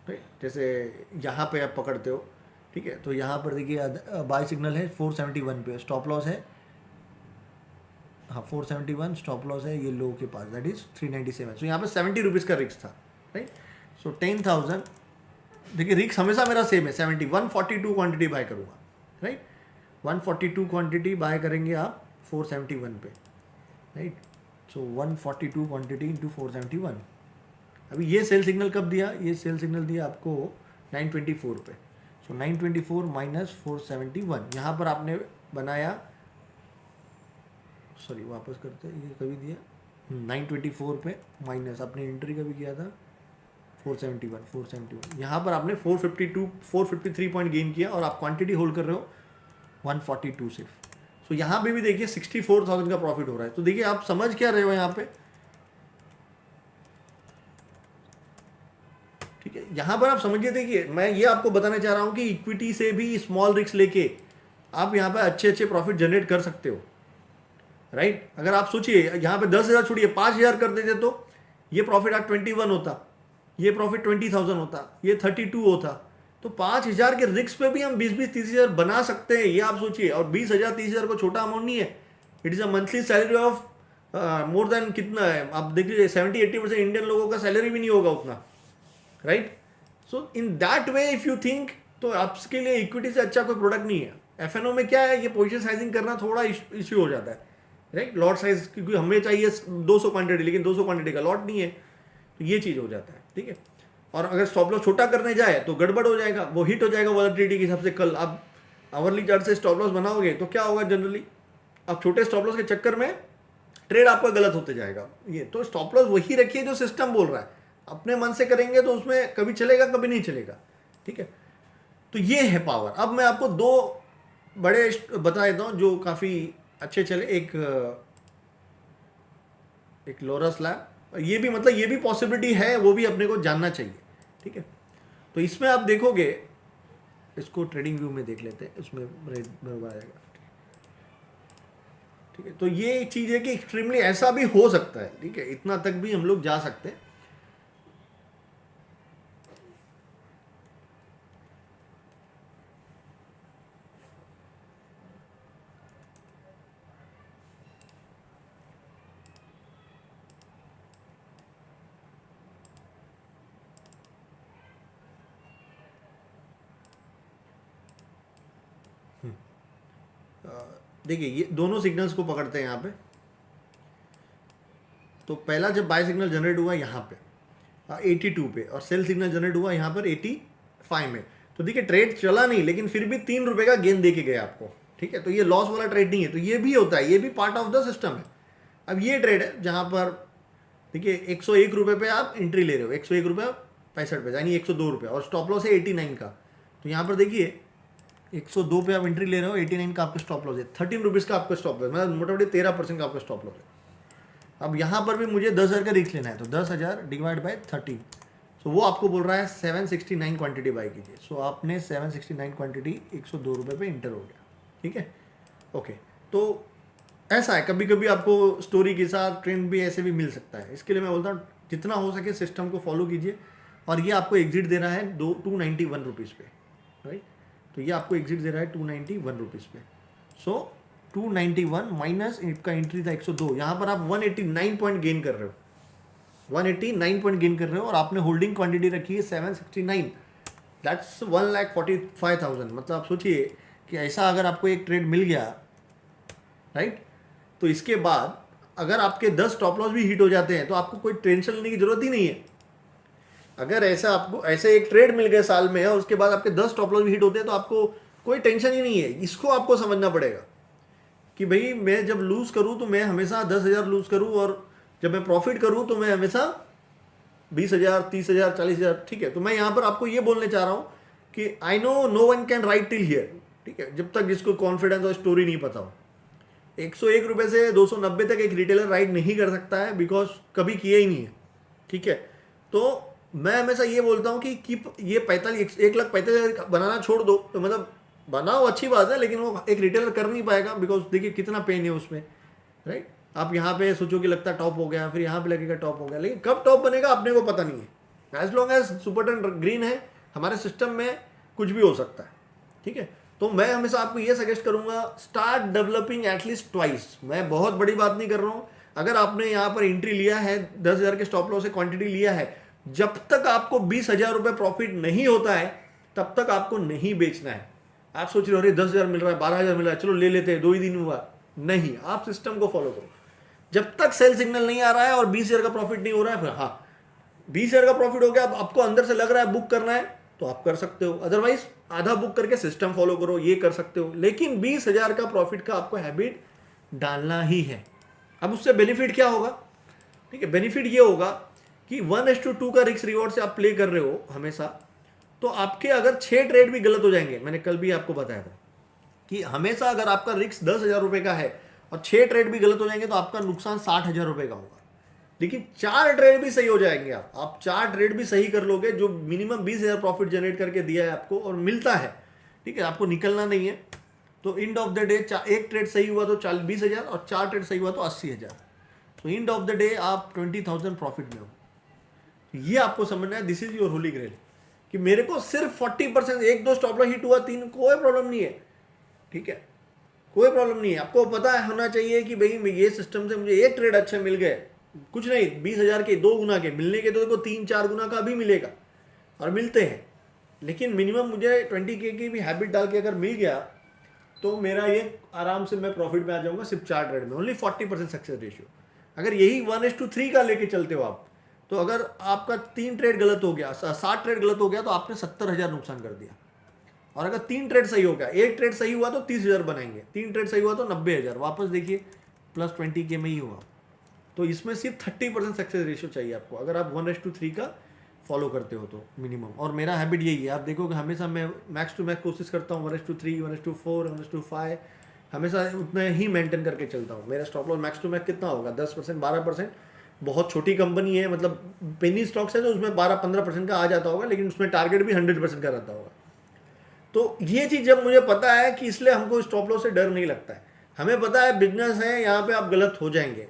राइट, जैसे यहाँ पे आप पकड़ते हो, ठीक है, तो यहाँ पर देखिए बाय सिग्नल है 471 पे, स्टॉप लॉस है, हाँ 471 स्टॉप लॉस है ये लो के पास, दैट इज 397, सो यहाँ पे 70 रुपीज़ का रिस्क था, राइट। सो 10,000, देखिए रिस्क हमेशा मेरा सेम है 70, 142 क्वांटिटी बाय करूँगा, राइट, 142 क्वांटिटी बाय करेंगे आप 471 पे, राइट। सो 142 क्वांटिटी इंटू 471, अभी ये सेल सिग्नल कब दिया, ये सेल सिग्नल दिया आपको 924 पे, सो 924 माइनस 471, यहाँ पर आपने बनाया, सॉरी वापस करते हैं, ये कभी दिया 924 पे माइनस आपने एंट्री कभी किया था 471, यहाँ पर आपने 453 पॉइंट गेन किया और आप क्वांटिटी होल्ड कर रहे हो 142 सिर्फ। सो यहाँ पे भी देखिए 64,000 का प्रॉफिट हो रहा है। तो देखिए आप समझ क्या रहे हो यहाँ पे, ठीक है, यहाँ पर आप समझिए, देखिए मैं ये आपको बताना चाह रहा हूँ कि इक्विटी से भी स्मॉल रिस्क लेके आप यहाँ पे अच्छे अच्छे प्रॉफिट जनरेट कर सकते हो, राइट। अगर आप सोचिए यहाँ पे 10,000 छोड़िए 5,000 कर देते तो ये प्रॉफिट आज 21 होता, ये प्रॉफिट 20,000 होता, ये 32 होता, तो 5,000 के रिस्क पे भी हम 20-20, 30,000 बना सकते हैं, ये आप सोचिए। और 20,000 30,000 को छोटा अमाउंट नहीं है, it is a monthly salary of more than कितना है आप देख लीजिए, 70-80% इंडियन लोगों का सैलरी भी नहीं होगा उतना, right. So in that way if you think, तो आपके लिए इक्विटी से अच्छा कोई प्रोडक्ट नहीं है। एफएनओ में क्या है, ये पोजीशन साइजिंग करना थोड़ा इश्यू हो जाता है, राइट, लॉट साइज, क्योंकि हमें चाहिए 200 क्वांटिटी, लेकिन 200 क्वांटिटी का लॉट नहीं है, तो ये चीज़ हो जाता है, ठीक है। और अगर स्टॉप लॉस छोटा करने जाए तो गड़बड़ हो जाएगा, वो हिट हो जाएगा वॉलेटिलिटी के हिसाब से। कल आप आवरली चार्ट से स्टॉप लॉस बनाओगे तो क्या होगा, जनरली आप छोटे स्टॉप लॉस के चक्कर में ट्रेड आपका गलत होते जाएगा। ये तो स्टॉप लॉस वही रखिए जो सिस्टम बोल रहा है, अपने मन से करेंगे तो उसमें कभी चलेगा कभी नहीं चलेगा, ठीक है। तो ये है पावर। अब मैं आपको 2 बड़े बता देता हूँ जो काफ़ी अच्छे चले, एक लोरस लैब, ये भी मतलब ये भी पॉसिबिलिटी है, वो भी अपने को जानना चाहिए। ठीक है, तो इसमें आप देखोगे, इसको ट्रेडिंग व्यू में देख लेते हैं, उसमें रेट बराबर आएगा। ठीक है, तो ये एक चीज़ है कि एक्सट्रीमली ऐसा भी हो सकता है। ठीक है, इतना तक भी हम लोग जा सकते हैं। देखिए ये दोनों सिग्नल्स को पकड़ते हैं यहाँ पे। तो पहला जब बाय सिग्नल जनरेट हुआ यहाँ पे 82 पे, और सेल सिग्नल जनरेट हुआ यहाँ पर 85 में, तो देखिए ट्रेड चला नहीं, लेकिन फिर भी 3 रुपए का गेन दे के गया आपको। ठीक है, तो ये लॉस वाला ट्रेड नहीं है, तो ये भी होता है, ये भी पार्ट ऑफ द सिस्टम है। अब ये ट्रेड है जहाँ पर देखिए 101 रुपये पे आप एंट्री ले रहे हो, 101 रुपये 65 पैसा, यानी 102 रुपये, और स्टॉप लॉस है 89 का। तो यहाँ पर देखिए 102 पे आप एंट्री ले रहे हो, 89 का आपका स्टॉप लॉस है, 13 रुपीज़ का आपका स्टॉप लॉस, मतलब मोटामोटी 13% का आपका स्टॉप लॉस है। अब यहाँ पर भी मुझे 10,000 का रिस्क लेना है, तो 10,000 डिवाइड बाय 13, सो वो आपको बोल रहा है 769 क्वांटिटी बाई कीजिए। सो आपने 769 क्वांटिटी 102 रुपये पे इंटर हो गया। ठीक है, ओके। तो ऐसा है, कभी कभी आपको स्टोरी के साथ ट्रेंड भी ऐसे भी मिल सकता है। इसके लिए मैं बोलता हूँ जितना हो सके सिस्टम को फॉलो कीजिए। और ये आपको एग्जिट दे रहा है 291 रुपीज़ पे, राइट। तो ये आपको एग्जिट दे रहा है 291 रुपीज़ पे। सो 291 माइनस इसका एंट्री था 102, यहाँ पर आप 189 पॉइंट गेन कर रहे हो, 189 पॉइंट गेन कर रहे हो, और आपने होल्डिंग क्वांटिटी रखी है 769, दैट्स 1,45,000। मतलब आप सोचिए कि ऐसा अगर आपको एक ट्रेड मिल गया, राइट, तो इसके बाद अगर आपके 10 स्टॉप लॉस भी हिट हो जाते हैं तो आपको कोई टेंशन लेने की जरूरत ही नहीं है। अगर ऐसा आपको ऐसे एक ट्रेड मिल गया साल में और उसके बाद आपके 10 स्टॉप लॉस भी हिट होते हैं तो आपको कोई टेंशन ही नहीं है। इसको आपको समझना पड़ेगा कि भाई मैं जब लूज़ करूँ तो मैं हमेशा 10,000 लूज़ करूँ, और जब मैं प्रॉफिट करूँ तो मैं हमेशा 20,000, 30,000, 40,000। ठीक है, तो मैं यहाँ पर आपको ये बोलने चाह रहा हूँ कि I know one can write till here. ठीक है, जब तक जिसको कॉन्फिडेंस और स्टोरी नहीं पता हो। 101 रुपये से 290 तक एक रिटेलर राइड नहीं कर सकता है, बिकॉज कभी किया ही नहीं है। ठीक है, तो मैं हमेशा ये बोलता हूँ कि ये 1,45,000 बनाना छोड़ दो, तो मतलब बनाओ अच्छी बात है, लेकिन वो एक रिटेलर कर नहीं पाएगा, बिकॉज देखिए कितना पेन है उसमें, राइट। आप यहाँ पे सोचो कि लगता है टॉप हो गया, फिर यहाँ पे लगेगा टॉप हो गया, लेकिन कब टॉप बनेगा अपने को पता नहीं है। As long as super trend green है हमारे सिस्टम में, कुछ भी हो सकता है। ठीक है, तो मैं हमेशा आपको ये सजेस्ट करूंगा, स्टार्ट डेवलपिंग एटलीस्ट ट्वाइस। मैं बहुत बड़ी बात नहीं कर रहा हूं, अगर आपने यहाँ पर एंट्री लिया है 10,000 के स्टॉप लॉस से क्वांटिटी लिया है, जब तक आपको 20,000 रुपये प्रॉफिट नहीं होता है तब तक आपको नहीं बेचना है। आप सोच रहे हो अरे 10,000 मिल रहा है, 12,000 मिल रहा है, चलो ले लेते हैं, 2 ही दिन हुआ। नहीं, आप सिस्टम को फॉलो करो। जब तक सेल सिग्नल नहीं आ रहा है और 20,000 का प्रॉफिट नहीं हो रहा है, फिर हाँ 20,000 का प्रॉफिट हो गया, अब आपको अंदर से लग रहा है बुक करना है तो आप कर सकते हो, अदरवाइज आधा बुक करके सिस्टम फॉलो करो, ये कर सकते हो। लेकिन 20,000 का प्रॉफिट का आपको हैबिट डालना ही है। अब उससे बेनिफिट क्या होगा? ठीक है, बेनिफिट ये होगा कि 1:2 का रिस्क रिवॉर्ड से आप प्ले कर रहे हो हमेशा, तो आपके अगर 6 ट्रेड भी गलत हो जाएंगे, मैंने कल भी आपको बताया था कि हमेशा अगर आपका रिस्क 10,000 रुपये का है और 6 ट्रेड भी गलत हो जाएंगे तो आपका नुकसान 60,000 रुपये का होगा। लेकिन 4 ट्रेड भी सही हो जाएंगे, आप 4 ट्रेड भी सही कर लोगे, जो मिनिमम 20,000 प्रॉफिट जनरेट करके दिया है आपको और मिलता है। ठीक है, आपको निकलना नहीं है। तो एंड ऑफ द डे एक ट्रेड सही हुआ तो 20,000 और 4 ट्रेड सही हुआ तो 80,000। तो एंड ऑफ द डे आप 20,000 प्रॉफिट में हो। ये आपको समझना है, this is your holy grail, कि मेरे को सिर्फ 40%, 1-2 स्टॉप लॉस हिट हुआ, 3, कोई प्रॉब्लम नहीं है। ठीक है, कोई प्रॉब्लम नहीं है। आपको पता है होना चाहिए कि भाई ये सिस्टम से मुझे एक ट्रेड अच्छे मिल गए, कुछ नहीं 20,000 के 2 गुना के मिलने के, तो देखो 3-4 गुना का भी मिलेगा और मिलते हैं। लेकिन मिनिमम मुझे 20K की भी हैबिट डाल के अगर मिल गया तो मेरा ये आराम से मैं प्रॉफिट में आ जाऊंगा सिर्फ 4 ट्रेड में, ओनली 40% सक्सेस रेशियो। अगर यही 1:3 का लेके चलते हो आप, तो अगर आपका 3 ट्रेड गलत हो गया, 7 ट्रेड गलत हो गया, तो आपने 70,000 नुकसान कर दिया। और अगर 3 ट्रेड सही हो गया, एक ट्रेड सही हुआ तो 30,000 बनाएंगे, 3 ट्रेड सही हुआ तो 90,000, वापस देखिए प्लस 20K में ही हुआ। तो इसमें सिर्फ 30% सक्सेस रेशियो चाहिए आपको, अगर आप 1:3 का फॉलो करते हो तो मिनिमम। और मेरा हैबिट यही है, आप देखोगे हमेशा मैं मैक्स टू मैक्स कोशिश करता हूँ 1:3, 1:4, 1:5, हमेशा उतना ही मेंटेन करके चलता हूँ। मेरा stop loss max to max कितना होगा, 10% 12%। बहुत छोटी कंपनी है, मतलब पेनी स्टॉक्स है तो उसमें 12-15% का आ जाता होगा, लेकिन उसमें टारगेट भी 100% का रहता होगा। तो ये चीज़ जब मुझे पता है कि इसलिए हमको स्टॉप लॉस से डर नहीं लगता है। हमें पता है बिजनेस है, यहाँ पे आप गलत हो जाएंगे,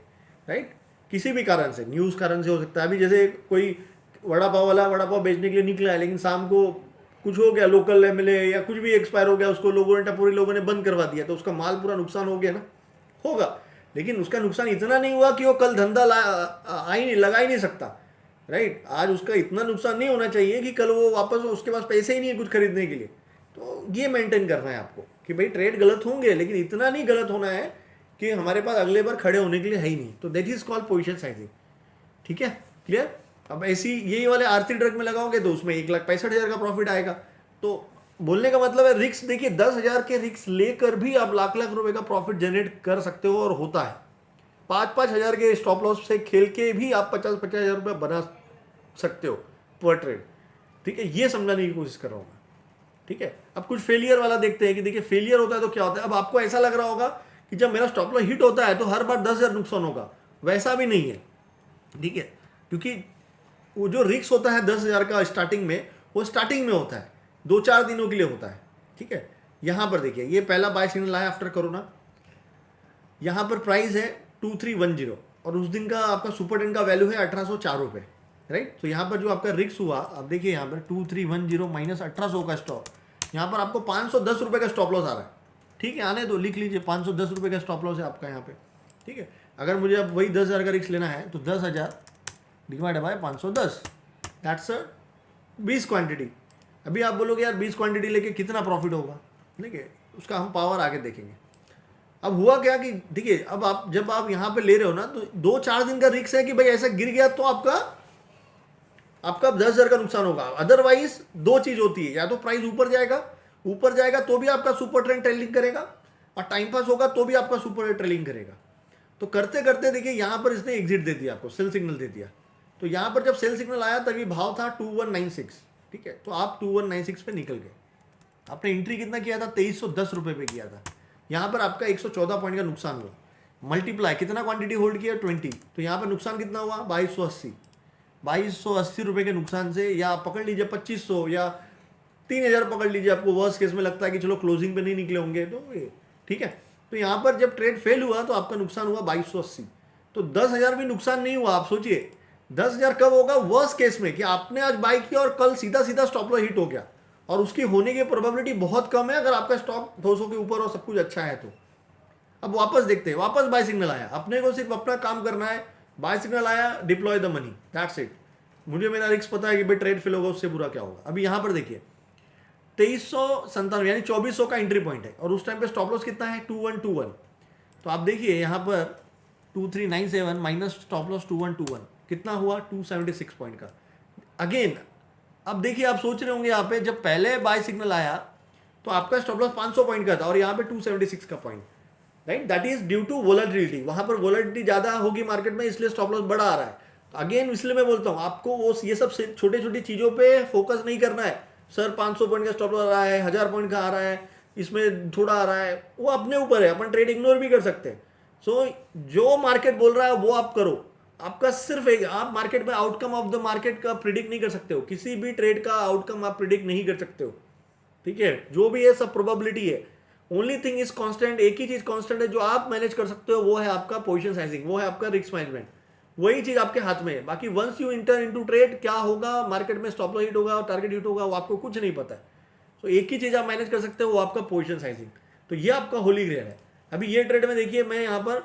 राइट, किसी भी कारण से, न्यूज़ कारण से हो सकता है। अभी जैसे कोई वड़ा पाव वाला वड़ा पाव बेचने के लिए निकला है, लेकिन शाम को कुछ हो गया, लोकल एमएलए या कुछ भी एक्सपायर हो गया, उसको लोगों ने टपोरी लोगों ने बंद करवा दिया, तो उसका माल पूरा नुकसान हो गया ना, होगा। लेकिन उसका नुकसान इतना नहीं हुआ कि वो कल धंधा लगा ही नहीं सकता, राइट। आज उसका इतना नुकसान नहीं होना चाहिए कि कल वो वापस उसके पास पैसे ही नहीं है कुछ खरीदने के लिए। तो ये मेंटेन करना है आपको कि भाई ट्रेड गलत होंगे, लेकिन इतना नहीं गलत होना है कि हमारे पास अगले बार खड़े होने के लिए है ही नहीं। तो that is called position sizing, ठीक है, क्लियर। अब ऐसी यही वाले आरती ड्रग में लगाओगे तो उसमें 1,65,000 का प्रॉफिट आएगा। तो बोलने का मतलब है रिस्क, देखिए 10,000 के रिस्क लेकर भी आप लाख लाख रुपए का प्रॉफिट जनरेट कर सकते हो, और होता है। 5,000 के स्टॉप लॉस से खेल के भी आप 50,000 रुपये बना सकते हो पर ट्रेड, ठीक है। ये समझाने की कोशिश कर रहा हूँ मैं, ठीक है। अब कुछ फेलियर वाला देखते हैं कि देखिए फेलियर होता है तो क्या होता है। अब आपको ऐसा लग रहा होगा कि जब मेरा स्टॉप लॉस हिट होता है तो हर बार 10,000 नुकसान होगा, वैसा भी नहीं है, ठीक है। क्योंकि वो जो रिस्क होता है 10,000 का स्टार्टिंग में, वो स्टार्टिंग में होता है, 2-4 दिनों के लिए होता है, ठीक है। यहाँ पर देखिए ये पहला बाय सिग्नल आया आफ्टर कोरोना, यहाँ पर प्राइस है 2310, और उस दिन का आपका सुपर टेन का वैल्यू है 1804 रुपये, राइट। तो यहाँ पर जो आपका रिस्क हुआ, आप देखिए यहाँ पर 2310 माइनस 1800 का स्टॉप, यहाँ पर आपको 510 रुपये का स्टॉप लॉस आ रहा है, ठीक है। आने दो, लिख लीजिए 510 रुपये का स्टॉप लॉस है आपका यहाँ पे, ठीक है। अगर मुझे अब वही 10,000 का रिस्क लेना है तो 10,000 डिवाइड बाय 510, दैट्स 20 क्वांटिटी। अभी आप बोलोगे यार 20 क्वांटिटी लेके कितना प्रॉफिट होगा, देखिए उसका हम पावर आगे देखेंगे। अब हुआ क्या कि देखिए, अब आप जब आप यहाँ पे ले रहे हो ना, तो 2-4 दिन का रिस्क है कि भाई ऐसा गिर गया तो आपका 10,000 का नुकसान होगा। अदरवाइज दो चीज होती है, या तो प्राइस ऊपर जाएगा तो भी आपका सुपर ट्रेंड ट्रेलिंग करेगा, और टाइम पास होगा तो भी आपका सुपर ट्रेलिंग करेगा। तो करते करते देखिए यहाँ पर इसने एग्जिट दे दिया, आपको सेल सिग्नल दे दिया। तो यहाँ पर जब सेल सिग्नल आया तभी भाव था 2196, ठीक है। तो आप 2196 पे निकल गए, आपने एंट्री कितना किया था, 2310 रुपये पे किया था। यहाँ पर आपका 114 पॉइंट का नुकसान हुआ, मल्टीप्लाई कितना क्वांटिटी होल्ड किया, 20। तो यहाँ पर नुकसान कितना हुआ, 2280 रुपये के नुकसान से, या पकड़ लीजिए 2500 या 3,000 पकड़ लीजिए, आपको वर्स्ट केस में लगता है कि चलो क्लोजिंग पे नहीं निकले होंगे तो ये, ठीक है। तो यहाँ पर जब ट्रेड फेल हुआ तो आपका नुकसान हुआ 2280। तो 10,000 भी नुकसान नहीं हुआ। आप सोचिए 10,000 कब होगा, वर्स्ट केस में, कि आपने आज बाई किया और कल सीधा स्टॉप लॉस हिट हो गया, और उसकी होने की प्रोबेबिलिटी बहुत कम है अगर आपका स्टॉक 200 के ऊपर और सब कुछ अच्छा है तो। अब वापस देखते हैं, वापस बाय सिग्नल आया, अपने को सिर्फ अपना काम करना है, बाय सिग्नल आया, deploy the money, that's it. मुझे मेरा रिस्क पता है कि भाई ट्रेड फेल होगा, उससे बुरा क्या होगा। अभी यहाँ पर देखिए 2397 यानी 2400 का एंट्री पॉइंट है, और उस टाइम पे स्टॉप लॉस कितना है, 2121। तो आप देखिए यहाँ पर 2397 माइनस स्टॉप लॉस 2121 कितना हुआ, 276 पॉइंट का। अगेन अब देखिए, आप सोच रहे होंगे यहाँ पे जब पहले बाय सिग्नल आया तो आपका स्टॉप लॉस 500 पॉइंट का था, और यहाँ पे 276 का point, right. That is due to volatility, वहां पर वोलेटिलिटी ज्यादा होगी मार्केट में, इसलिए स्टॉप लॉस बड़ा आ रहा है। तो अगेन इसलिए मैं बोलता हूँ आपको वो ये सब छोटी छोटी चीजों पे फोकस नहीं करना है। सर 500 पॉइंट का स्टॉप लॉस आ रहा है, 1000 पॉइंट का आ रहा है, इसमें थोड़ा आ रहा है, वो अपने ऊपर है, अपन ट्रेड इग्नोर भी कर सकते हैं। सो जो मार्केट बोल रहा है वो आप करो। आपका सिर्फ एक, आप मार्केट में आउटकम ऑफ द मार्केट का प्रिडिक्ट नहीं कर सकते हो, किसी भी ट्रेड का आउटकम आप प्रिडिक्ट नहीं कर सकते हो, ठीक है। जो भी है सब प्रोबेबिलिटी है। ओनली थिंग इज कांस्टेंट, एक ही चीज कांस्टेंट है जो आप मैनेज कर सकते हो, वो है आपका पोजीशन साइजिंग, वो है आपका रिस्क मैनेजमेंट। वही चीज आपके हाथ में है। बाकी once you enter into trade, क्या होगा मार्केट में, स्टॉप लॉस हिट होगा और टारगेट हिट होगा, वो आपको कुछ नहीं पता है। तो एक ही चीज आप मैनेज कर सकते हो, वो आपका पोजीशन साइजिंग। तो ये आपका होली ग्रेल है। अभी ये ट्रेड में देखिए, मैं यहाँ पर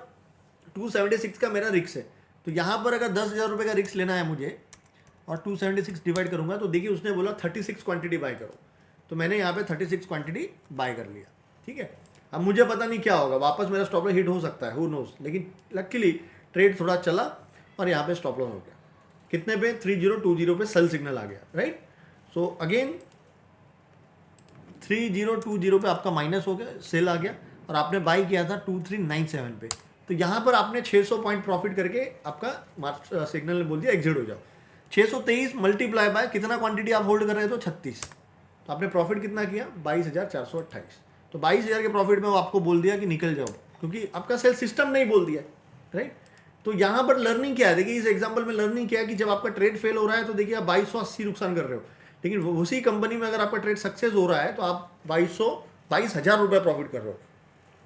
276 का मेरा रिस्क है, तो यहाँ पर अगर 10,000 रुपये का रिस्क लेना है मुझे और 276 डिवाइड करूंगा, तो देखिए उसने बोला 36 क्वांटिटी बाय करो, तो मैंने यहाँ पे 36 क्वांटिटी बाय कर लिया, ठीक है। अब मुझे पता नहीं क्या होगा, वापस मेरा स्टॉप लॉस हिट हो सकता है, हु नोज, लेकिन लकीली ट्रेड थोड़ा चला और यहाँ पे स्टॉप लॉस हो गया। कितने पे, 3020 पे सेल सिग्नल आ गया, राइट। सो अगेन 3020 पे आपका माइनस हो गया, सेल आ गया, और आपने बाई किया था 2397 पे। तो यहाँ पर आपने 600 पॉइंट प्रॉफिट करके आपका सिग्नल ने बोल दिया एग्जिट हो जाओ। 623 मल्टीप्लाई बाय कितना क्वांटिटी आप होल्ड कर रहे थे, 36, तो आपने प्रॉफिट कितना किया, 22,428। तो 22,000 के प्रॉफिट में वो आपको बोल दिया कि निकल जाओ, क्योंकि आपका सेल सिस्टम नहीं बोल दिया, राइट। तो यहाँ पर लर्निंग क्या है, देखिए इस एग्जाम्पल में लर्निंग क्या है कि जब आपका ट्रेड फेल हो रहा है तो देखिए आप 2280 नुकसान कर रहे हो, लेकिन उसी कंपनी में अगर आपका ट्रेड सक्सेस हो रहा है तो आप 22,000 रुपये प्रॉफिट कर रहे हो,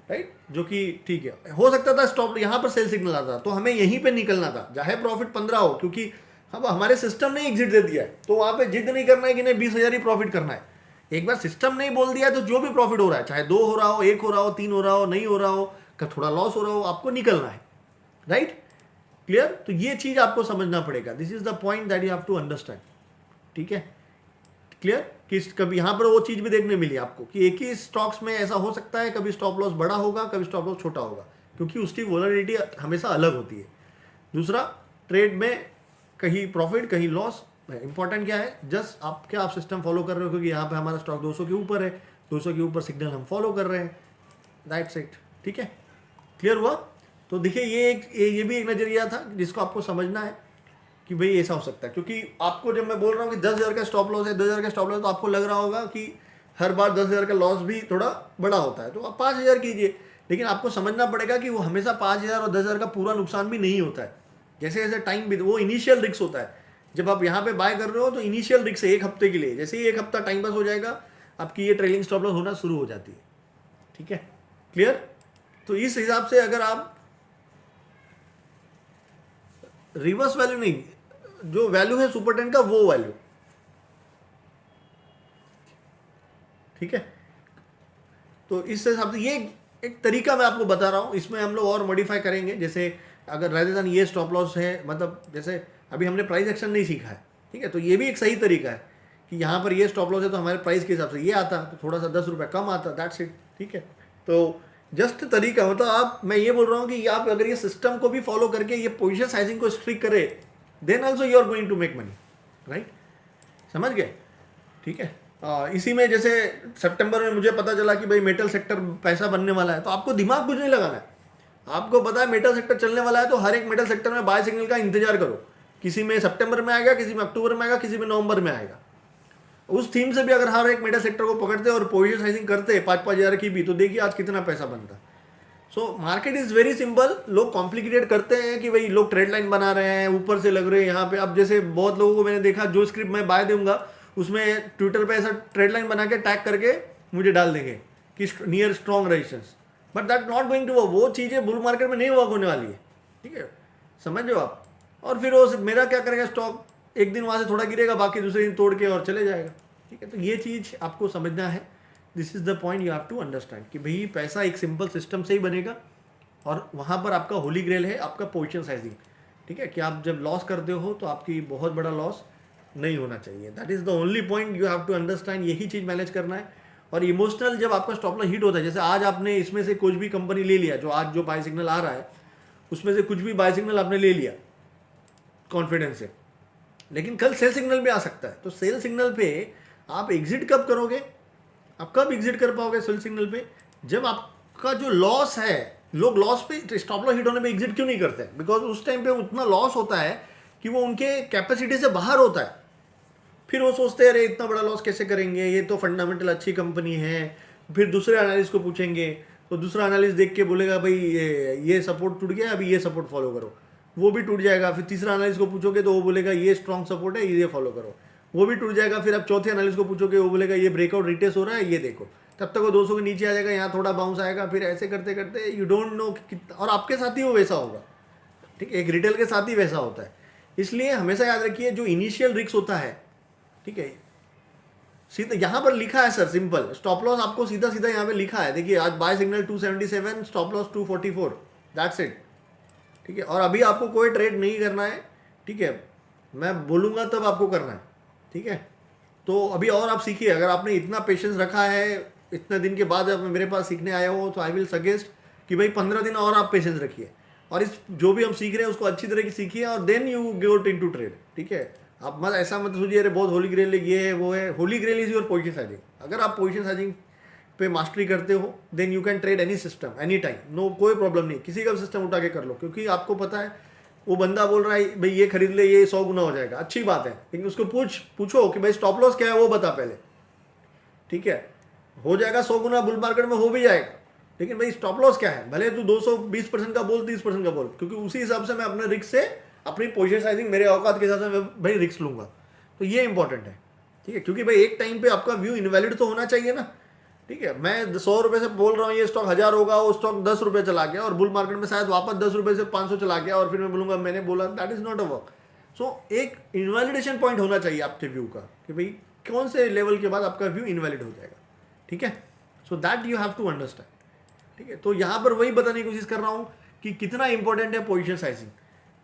राइट, जो कि ठीक है। हो सकता था स्टॉप यहाँ पर सेल सिग्नल आता तो हमें यहीं पे निकलना था, चाहे प्रॉफिट 15 हो, क्योंकि अब हमारे सिस्टम ने एग्जिट दे दिया है, तो वहाँ पे जिद नहीं करना है कि नहीं 20,000 ही प्रॉफिट करना है। एक बार सिस्टम नहीं बोल दिया तो जो भी प्रॉफिट हो रहा है, चाहे 2 हो रहा हो, 1 हो रहा हो, 3 हो रहा हो, नहीं हो रहा हो, थोड़ा लॉस हो रहा हो, आपको निकलना है, राइट, क्लियर। तो ये चीज आपको समझना पड़ेगा, this is the point that you have to understand, ठीक है, क्लियर। कि कभी यहाँ पर वो चीज भी देखने मिली आपको कि एक ही स्टॉक्स में ऐसा हो सकता है, कभी स्टॉप लॉस बड़ा होगा, कभी स्टॉप लॉस छोटा होगा, क्योंकि उसकी वोलेटिलिटी हमेशा अलग होती है। दूसरा, ट्रेड में कहीं प्रॉफिट कहीं लॉस, इंपॉर्टेंट क्या है, जस्ट आप क्या आप सिस्टम फॉलो कर रहे हो, क्योंकि यहाँ पे हमारा स्टॉक 200 के ऊपर है, 200 के ऊपर सिग्नल हम फॉलो कर रहे हैं, दैट्स इट, ठीक है, क्लियर हुआ। तो देखिए ये भी एक नजरिया था जिसको आपको समझना है कि भाई ऐसा हो सकता है, क्योंकि आपको जब मैं बोल रहा हूँ कि 10,000 का स्टॉप लॉस है, 10,000 का स्टॉप लॉस, तो आपको लग रहा होगा कि हर बार 10,000 का लॉस भी थोड़ा बड़ा होता है, तो आप 5,000 कीजिए, लेकिन आपको समझना पड़ेगा कि वो हमेशा 5,000 और 10,000 का पूरा नुकसान भी नहीं होता है। जैसे जैसे टाइम भी, वो इनिशियल रिस्क होता है, जब आप यहाँ पे बाय कर रहे हो तो इनिशियल रिस्क है 1 हफ्ते के लिए, जैसे ही 1 हफ्ता टाइम पास हो जाएगा आपकी ये ट्रेलिंग स्टॉप लॉस होना शुरू हो जाती है, ठीक है, क्लियर। तो इस हिसाब से अगर आप रिवर्स वैल्यू नहीं, जो वैल्यू है सुपर 10 का वो वैल्यू, ठीक है। तो इस हिसाब से ये एक तरीका मैं आपको बता रहा हूं, इसमें हम लोग और मॉडिफाई करेंगे। जैसे अगर राजस्थान ये स्टॉप लॉस है, मतलब जैसे अभी हमने प्राइस एक्शन नहीं सीखा है, ठीक है, तो ये भी एक सही तरीका है कि यहाँ पर ये स्टॉप लॉस है तो हमारे प्राइस के हिसाब से ये आता, तो थोड़ा सा 10 रुपये कम आता, दैट्स इट, ठीक है। तो जस्ट तरीका, मतलब आप, मैं ये बोल रहा हूँ कि आप अगर ये सिस्टम को भी फॉलो करके ये पोजीशन साइजिंग को स्ट्रिक करे, then also you are going to make money, right, समझ गए, ठीक है। इसी में जैसे सितंबर में मुझे पता चला कि भाई मेटल सेक्टर पैसा बनने वाला है, तो आपको दिमाग कुछ नहीं लगाना है, आपको पता है मेटल सेक्टर चलने वाला है, तो हर एक मेटल सेक्टर में बाय सिग्नल का इंतजार करो, किसी में सितंबर में आएगा, किसी में अक्टूबर में आएगा, किसी में नवंबर में आएगा। उस थीम से भी अगर हर एक मेटल सेक्टर को पकड़ते और पोजीशन साइजिंग करते 5-5 हज़ार की भी, तो देखिए आज कितना पैसा बनता। So market is very simple, लोग कॉम्प्लिकेटेड करते हैं कि भाई लोग ट्रेड लाइन बना रहे हैं, ऊपर से लग रहे हैं यहाँ पे। अब जैसे बहुत लोगों को मैंने देखा, जो स्क्रिप्ट मैं बाय दूंगा उसमें ट्विटर पे ऐसा ट्रेड लाइन बना के टैग करके मुझे डाल देंगे कि near strong resistance, but that not going to work. वो चीज़ें बुल मार्केट में नहीं वर्क होने वाली है, ठीक है, समझ लो आप। और फिर वो मेरा क्या करेगा, स्टॉक एक दिन वहाँ से थोड़ा गिरेगा, बाकी दूसरे दिन तोड़ के और चले जाएगा, ठीक है। तो ये चीज़ आपको समझना है, this is the point you have to understand कि भाई पैसा एक सिंपल सिस्टम से ही बनेगा, और वहाँ पर आपका होली ग्रेल है आपका पोजीशन साइजिंग, ठीक है, कि आप जब लॉस करते हो तो आपकी बहुत बड़ा लॉस नहीं होना चाहिए, that is the only point you have to understand, यही चीज़ मैनेज करना है। और इमोशनल जब आपका स्टॉप लॉस हिट होता है, जैसे आज आपने इसमें से कुछ भी कंपनी ले लिया, जो आज जो बाय सिग्नल आ रहा है उसमें से कुछ भी बाय सिग्नल आपने ले लिया कॉन्फिडेंस से, लेकिन कल सेल सिग्नल भी आ सकता है, तो सेल सिग्नल पे आप एग्जिट कब करोगे, आप कब एग्जिट कर पाओगे सेल सिग्नल पे, जब आपका जो लॉस है, लोग लॉस पे, स्टॉप लॉस हिट होने पे एग्जिट क्यों नहीं करते, बिकॉज उस टाइम पे उतना लॉस होता है कि वो उनके कैपेसिटी से बाहर होता है। फिर वो सोचते हैं अरे इतना बड़ा लॉस कैसे करेंगे, ये तो फंडामेंटल अच्छी कंपनी है। फिर दूसरे एनालिस्ट को पूछेंगे तो दूसरा एनालिस्ट देख के बोलेगा भाई ये सपोर्ट टूट गया, अभी ये सपोर्ट फॉलो करो, वो भी टूट जाएगा। फिर तीसरा एनालिस्ट को पूछोगे तो वो बोलेगा ये स्ट्रॉन्ग सपोर्ट है, ये फॉलो करो, वो भी टूट जाएगा। फिर आप चौथे एनालिस्ट को पूछोगे, वो बोलेगा ये ब्रेकआउट रिटेस्ट हो रहा है, ये देखो, तब तक वो 200 के नीचे आ जाएगा, यहाँ थोड़ा बाउंस आएगा, फिर ऐसे करते करते यू डोंट नो कितना। और आपके साथ ही वो वैसा होगा, ठीक है, एक रिटेल के साथ ही वैसा होता है। इसलिए हमेशा याद रखिए जो इनिशियल रिस्क होता है, ठीक है, सीधा यहाँ पर लिखा है सर, सिंपल स्टॉप लॉस आपको सीधा सीधा यहाँ पे लिखा है, देखिए आज buy signal 277, stop loss 244, that's it, ठीक है। और अभी आपको कोई ट्रेड नहीं करना है, ठीक है, मैं बोलूँगा तब आपको करना है, ठीक है। तो अभी और आप सीखिए, अगर आपने इतना पेशेंस रखा है, इतने दिन के बाद आप मेरे पास सीखने आए हो, तो आई विल सजेस्ट कि भाई 15 दिन और आप पेशेंस रखिए, और इस जो भी हम सीख रहे हैं उसको अच्छी तरह की सीखिए, और then you go into trade, ठीक है। आप मत ऐसा मत सोचिए अरे बहुत होली ग्रेल ये है वो है, holy grail is your position sizing. अगर आप पोजीशन साइजिंग पे मास्टरी करते हो then you can trade any system any time, no कोई प्रॉब्लम नहीं, किसी का भी सिस्टम उठा के कर लो, क्योंकि आपको पता है वो बंदा बोल रहा है भाई ये खरीद ले, ये 100 गुना हो जाएगा, अच्छी बात है, लेकिन उसको पूछो कि भाई स्टॉप लॉस क्या है वो बता पहले, ठीक है। हो जाएगा 100 गुना, बुल मार्केट में हो भी जाएगा, लेकिन भाई स्टॉप लॉस क्या है, भले तू 220% का बोल, 30% का बोल, क्योंकि उसी हिसाब से मैं अपने रिस्क से अपनी पोजीशन साइजिंग मेरे औकात के हिसाब से मैं भाई रिस्क लूंगा। तो ये इंपॉर्टेंट है, ठीक है, क्योंकि भाई एक टाइम पे आपका व्यू इनवैलिड तो होना चाहिए ना, ठीक है। मैं 100 रुपये से बोल रहा हूँ ये स्टॉक 1000 होगा, वो स्टॉक 10 रुपये चला गया और बुल मार्केट में शायद वापस 10 रुपये से 500 चला गया, और फिर मैं बोलूँगा मैंने बोला, that is not a work. So एक इनवैलिडेशन पॉइंट होना चाहिए आपके व्यू का कि भाई कौन से लेवल के बाद आपका व्यू इनवैलिड हो जाएगा, ठीक है। So that you have to understand, ठीक है। तो यहाँ पर वही बताने की कोशिश कर रहा हूँ कि कितना इंपॉर्टेंट है पोजीशन साइजिंग,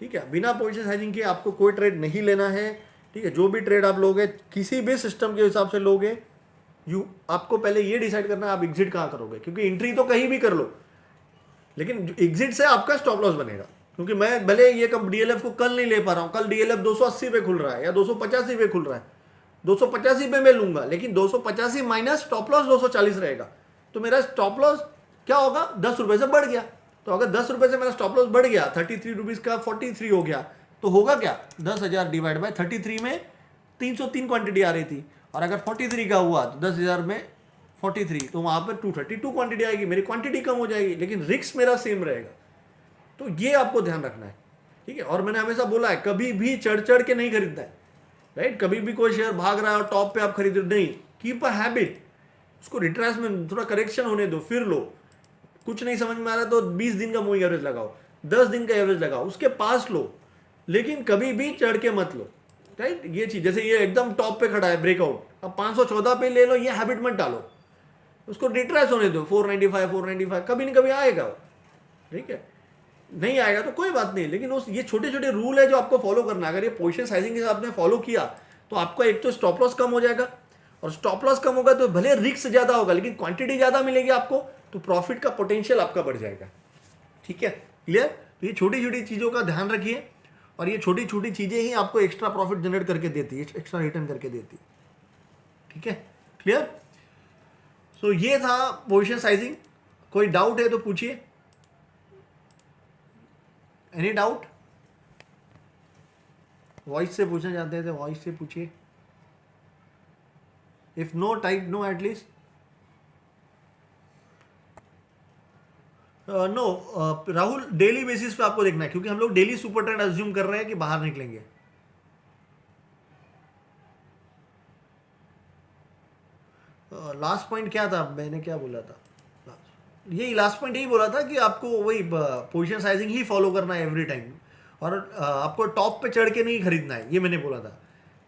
ठीक है। बिना पोजीशन साइजिंग के आपको कोई ट्रेड नहीं लेना है, ठीक है। जो भी ट्रेड आप लोगे किसी भी सिस्टम के हिसाब से लोगे, आपको पहले ये डिसाइड करना है आप एग्जिट कहाँ करोगे, क्योंकि एंट्री तो कहीं भी कर लो, लेकिन एग्जिट से आपका स्टॉप लॉस बनेगा। क्योंकि मैं भले ये डीएलएफ को कल नहीं ले पा रहा हूँ, कल डीएलएफ 280 पे खुल रहा है या 285 पे खुल रहा है, 285 पे मैं लूंगा, लेकिन 285 माइनस स्टॉप लॉस 240 रहेगा, तो मेरा स्टॉप लॉस क्या होगा, 10 रुपये से बढ़ गया। तो अगर 10 रुपये से मेरा स्टॉप लॉस बढ़ गया, 33 रुपीज़ का 43 हो गया, तो होगा क्या, 10,000 डिवाइड बाय 33 में 303 क्वांटिटी आ रही थी, और अगर 43 का हुआ तो 10,000 में 43, तो वहाँ पर 232 क्वांटिटी आएगी, मेरी क्वांटिटी कम हो जाएगी, लेकिन रिस्क मेरा सेम रहेगा। तो ये आपको ध्यान रखना है, ठीक है। और मैंने हमेशा बोला है कभी भी चढ़ चढ़ के नहीं खरीदना है, राइट। कभी भी कोई शेयर भाग रहा है और टॉप पे आप खरीद रहे, नहीं, कीप अ हैबिट, उसको रिट्रेसमेंट थोड़ा करेक्शन होने दो, फिर लो। कुछ नहीं समझ में आ रहा तो 20 दिन का मूविंग एवरेज लगाओ, 10 दिन का एवरेज लगाओ, उसके पास लो, लेकिन कभी भी चढ़ के मत लो, राइट। ये चीज, जैसे ये एकदम टॉप पे खड़ा है ब्रेकआउट, अब 514 पे ले लो, ये हैबिट मत डालो, उसको रिट्रेस होने दो, 495 कभी नहीं कभी आएगा, ठीक है। नहीं आएगा तो कोई बात नहीं, लेकिन उस ये छोटे छोटे रूल है जो आपको फॉलो करना है। अगर ये पोजीशन साइजिंग के हिसाब से फॉलो किया तो आपका एक तो स्टॉप लॉस कम हो जाएगा, और स्टॉप लॉस कम होगा तो भले रिस्क ज्यादा होगा, लेकिन क्वांटिटी ज्यादा मिलेगी आपको, तो प्रॉफिट का पोटेंशियल आपका बढ़ जाएगा, ठीक है। क्लियर। तो ये छोटी छोटी चीजों का ध्यान रखिए, और ये छोटी छोटी चीजें ही आपको एक्स्ट्रा प्रॉफिट जनरेट करके देती है, एक्स्ट्रा रिटर्न करके देती है, ठीक है। क्लियर। सो ये था पोजीशन साइजिंग। कोई डाउट है तो पूछिए, एनी डाउट, वॉइस से पूछना चाहते हैं तो वॉइस से पूछिए, if no type no at least. No Rahul, daily basis पे आपको देखना है, क्योंकि हम लोग डेली सुपर ट्रेंड अज्यूम कर रहे हैं कि बाहर निकलेंगे। लास्ट पॉइंट क्या था, मैंने क्या बोला था, यही लास्ट पॉइंट यही बोला था कि आपको वही पोजीशन साइजिंग ही फॉलो करना है एवरी टाइम, और आपको टॉप पे चढ़ के नहीं खरीदना है। ये मैंने बोला था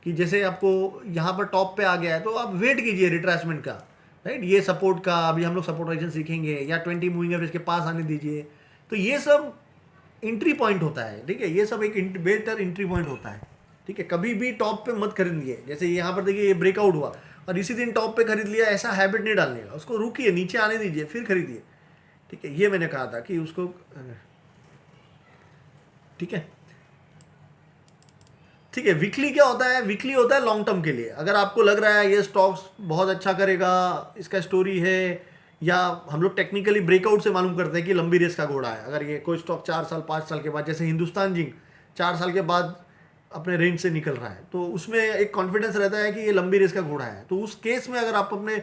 कि जैसे आपको यहाँ पर टॉप पे आ गया है तो आप वेट कीजिए रिट्रेसमेंट का, राइट। ये सपोर्ट का, अभी हम लोग सपोर्ट रेजिस्टेंस सीखेंगे, या 20 मूविंग एवरेज के पास आने दीजिए। तो ये सब एंट्री पॉइंट होता है, ठीक है, ये सब एक बेटर एंट्री पॉइंट होता है, ठीक है। कभी भी टॉप पे मत खरीदिए, जैसे यहाँ पर देखिए ये ब्रेकआउट हुआ और इसी दिन टॉप पे खरीद लिया, ऐसा हैबिट नहीं डालने का, उसको रुकिए, नीचे आने दीजिए, फिर खरीदिए, ठीक है। ये मैंने कहा था कि उसको, ठीक है, ठीक है। वीकली क्या होता है, वीकली होता है लॉन्ग टर्म के लिए। अगर आपको लग रहा है ये स्टॉक्स बहुत अच्छा करेगा, इसका स्टोरी है, या हम लोग टेक्निकली ब्रेकआउट से मालूम करते हैं कि लंबी रेस का घोड़ा है, अगर ये कोई स्टॉक 4 साल 5 साल के बाद, जैसे हिंदुस्तान जिंक 4 साल के बाद अपने रेंज से निकल रहा है, तो उसमें एक कॉन्फिडेंस रहता है कि ये लंबी रेस का घोड़ा है। तो उस केस में अगर आप अपने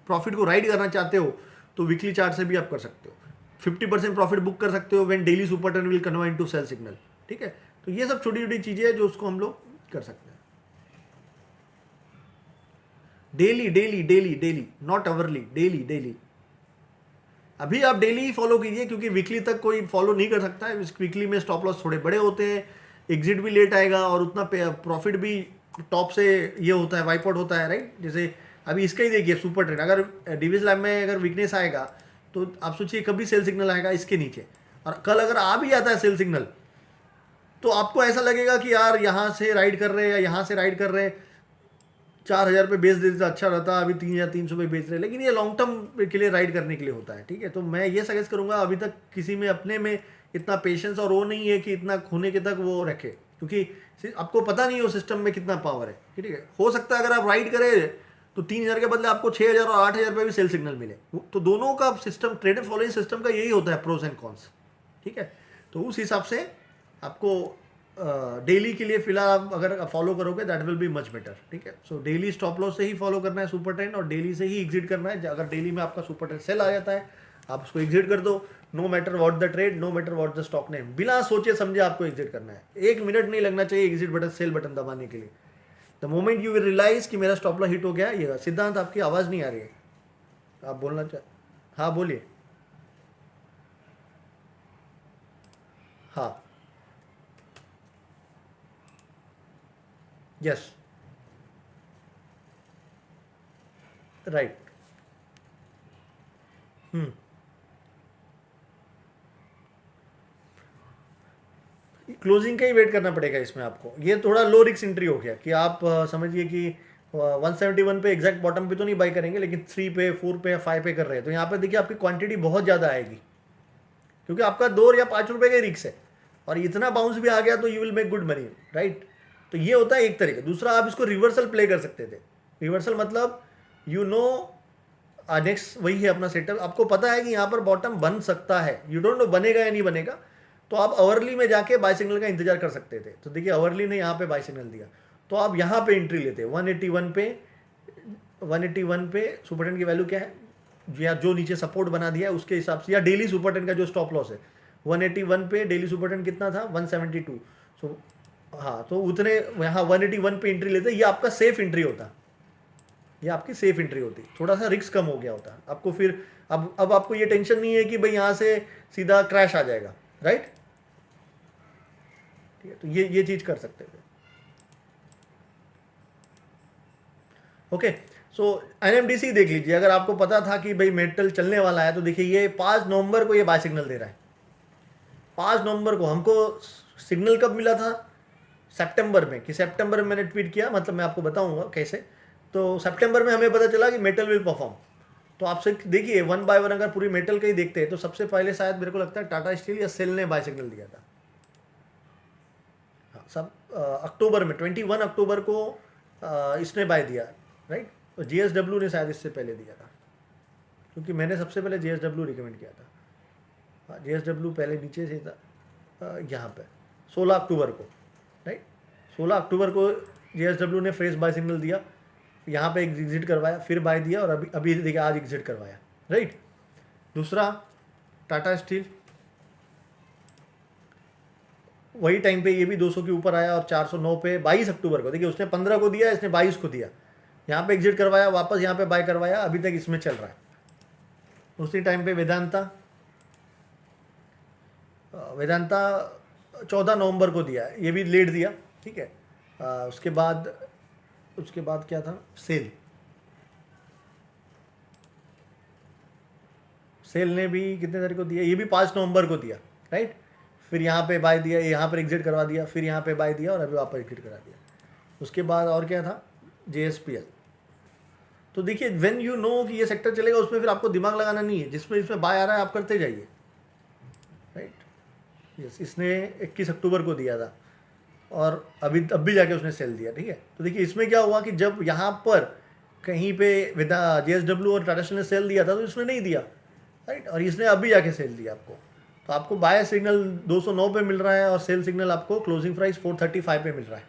प्रॉफिट को राइड करना चाहते हो तो वीकली चार्ट से भी आप कर सकते हो, 50% प्रॉफिट बुक कर सकते हो when daily super trend will convert into sell signal, ठीक है। तो ये सब छोटी छोटी चीजें हैं जो उसको हम लोग कर सकते हैं। Daily daily daily daily, not hourly, daily daily. अभी आप डेली ही फॉलो कीजिए, क्योंकि वीकली तक कोई फॉलो नहीं कर सकता है। वीकली में स्टॉप लॉस थोड़े बड़े होते हैं, एग्जिट भी लेट आएगा, और उतना प्रॉफिट भी टॉप से ये होता है, वाइप आउट होता है, राइट। जैसे अभी इसका ही देखिए सुपर ट्रेंड, अगर डिविज लैब में अगर वीकनेस आएगा तो आप सोचिए कभी सेल सिग्नल आएगा इसके नीचे, और कल अगर आ भी जाता है सेल सिग्नल तो आपको ऐसा लगेगा कि यार यहाँ से राइड कर रहे हैं या यहाँ से राइड कर रहे हैं, 4,000 पे बेच देते तो अच्छा रहता, अभी 3,300 पे बेच रहे हैं। लेकिन ये लॉन्ग टर्म के लिए राइड करने के लिए होता है, ठीक है। तो मैं ये सजेस्ट करूँगा, अभी तक किसी में अपने में इतना पेशेंस और वो नहीं है कि इतना खोने के तक वो रखे, क्योंकि आपको पता नहीं है उस सिस्टम में कितना पावर है, ठीक है। हो सकता है अगर आप राइड करें तो 3,000 के बदले आपको 6,000 और 8,000 पे भी सेल सिग्नल मिले। तो दोनों का सिस्टम, ट्रेडर फॉलोइंग सिस्टम का यही होता है, प्रोस एंड कॉन्स, ठीक है। तो उस हिसाब से आपको डेली के लिए फिलहाल आप अगर फॉलो करोगे that will be much better, ठीक है। सो डेली स्टॉप लॉस से ही फॉलो करना है सुपर ट्रेंड, और डेली से ही एग्जिट करना है। अगर डेली में आपका सुपर ट्रेंड सेल आ जाता है आप उसको एग्जिट कर दो, no matter what the trade, no matter what the stock name, बिना सोचे समझे आपको एग्जिट करना है। 1 मिनट नहीं लगना चाहिए एग्जिट बटन, सेल बटन दबाने के लिए। The moment you will realise कि मेरा स्टॉप लॉस हिट हो गया। ये सिद्धांत, आपकी आवाज़ नहीं आ रही है, आप बोलना चाह, हाँ बोलिए। हाँ, यस, राइट। क्लोजिंग का ही वेट करना पड़ेगा इसमें आपको। ये थोड़ा लो रिस्क एंट्री हो गया कि आप समझिए कि 171 पे एग्जैक्ट बॉटम पे तो नहीं बाई करेंगे, लेकिन 3 पे 4 पे 5 पे कर रहे हैं, तो यहाँ पे देखिए आपकी क्वांटिटी बहुत ज़्यादा आएगी, क्योंकि आपका 2 या 5 रुपए का रिस्क है, और इतना बाउंस भी आ गया तो you will make good money, right. तो ये होता है एक तरीका। दूसरा, आप इसको रिवर्सल प्ले कर सकते थे। रिवर्सल मतलब यू नो नेक्स्ट वही है अपना सेटअप, आपको पता है कि यहाँ पर बॉटम बन सकता है, यू डोंट नो बनेगा या नहीं बनेगा, तो आप अवर्ली में जाके बाय सिग्नल का इंतजार कर सकते थे। तो देखिए अवर्ली ने यहाँ पे बाय सिग्नल दिया, तो आप यहाँ पे एंट्री लेते 181 पे। 181 पे सुपर टेन की वैल्यू क्या है, या जो नीचे सपोर्ट बना दिया है उसके हिसाब से, या डेली सुपर टेन का जो स्टॉप लॉस है 181 पे, डेली सुपर टेन कितना था 172। सो हाँ, तो उतने यहाँ 181 पे एंट्री लेते, ये आपका सेफ एंट्री होता, ये आपकी सेफ एंट्री होती। थोड़ा सा रिस्क कम हो गया होता आपको। फिर अब आपको ये टेंशन नहीं है कि भाई यहाँ से सीधा क्रैश आ जाएगा, राइट। ठीक है, तो ये चीज कर सकते थे। ओके, सो एनएमडीसी देख लीजिए। अगर आपको पता था कि भाई मेटल चलने वाला है, तो देखिए ये 5 नवंबर को ये बाय सिग्नल दे रहा है। 5 नवंबर को हमको सिग्नल कब मिला था, सितंबर में, कि सितंबर में मैंने ट्वीट किया, मतलब मैं आपको बताऊंगा कैसे। तो सितंबर में हमें पता चला कि मेटल विल परफॉर्म। तो आपसे देखिए 1 बाय 1 अगर पूरी मेटल का ही देखते हैं, तो सबसे पहले शायद मेरे को लगता है टाटा स्टील या सेल ने बाय सिग्नल दिया था। हाँ, सब अक्टूबर में 21 अक्टूबर को इसने बाय दिया, राइट। तो जीएसडब्ल्यू ने शायद इससे पहले दिया था, क्योंकि मैंने सबसे पहले जीएसडब्ल्यू रिकमेंड किया था। हाँ, जीएसडब्ल्यू पहले नीचे से था, यहाँ पे 16 अक्टूबर को, राइट। 16 अक्टूबर को जीएसडब्ल्यू ने फ्रेश बाय सिग्नल दिया, यहाँ पे एग्जिट करवाया, फिर बाय दिया, और अभी अभी देखिए आज एग्जिट करवाया, राइट। दूसरा टाटा स्टील, वही टाइम पे ये भी 200 के ऊपर आया और 409 पे 22 अक्टूबर को, देखिए उसने 15 को दिया, इसने 22 को दिया, यहाँ पे एग्जिट करवाया, वापस यहाँ पे बाय करवाया, अभी तक इसमें चल रहा है। उसी टाइम पे वेदांता 14 नवंबर को दिया, ये भी लेट दिया, ठीक है। उसके बाद क्या था, सेल ने भी कितने तारीख को दिया, ये भी 5 नवंबर को दिया, राइट। फिर यहाँ पे बाय दिया, यहाँ पर एग्जिट करवा दिया, फिर यहाँ पे बाय दिया, और अभी वापस एग्जिट करा दिया। उसके बाद और क्या था, JSPL। तो देखिए व्हेन यू नो कि ये सेक्टर चलेगा, उसमें फिर आपको दिमाग लगाना नहीं है, जिसमें इसमें बाय आ रहा है आप करते जाइए, राइट। यस, इसने 21 अक्टूबर को दिया था, और अब भी जाके उसने सेल दिया, ठीक है। तो देखिए इसमें क्या हुआ कि जब यहाँ पर कहीं पे JSW और टाटा स्टील ने सेल दिया था, तो इसने नहीं दिया, राइट, और इसने अभी जाके सेल दिया आपको। तो आपको बाय सिग्नल 209 पे मिल रहा है, और सेल सिग्नल आपको क्लोजिंग प्राइस 435 पे मिल रहा है,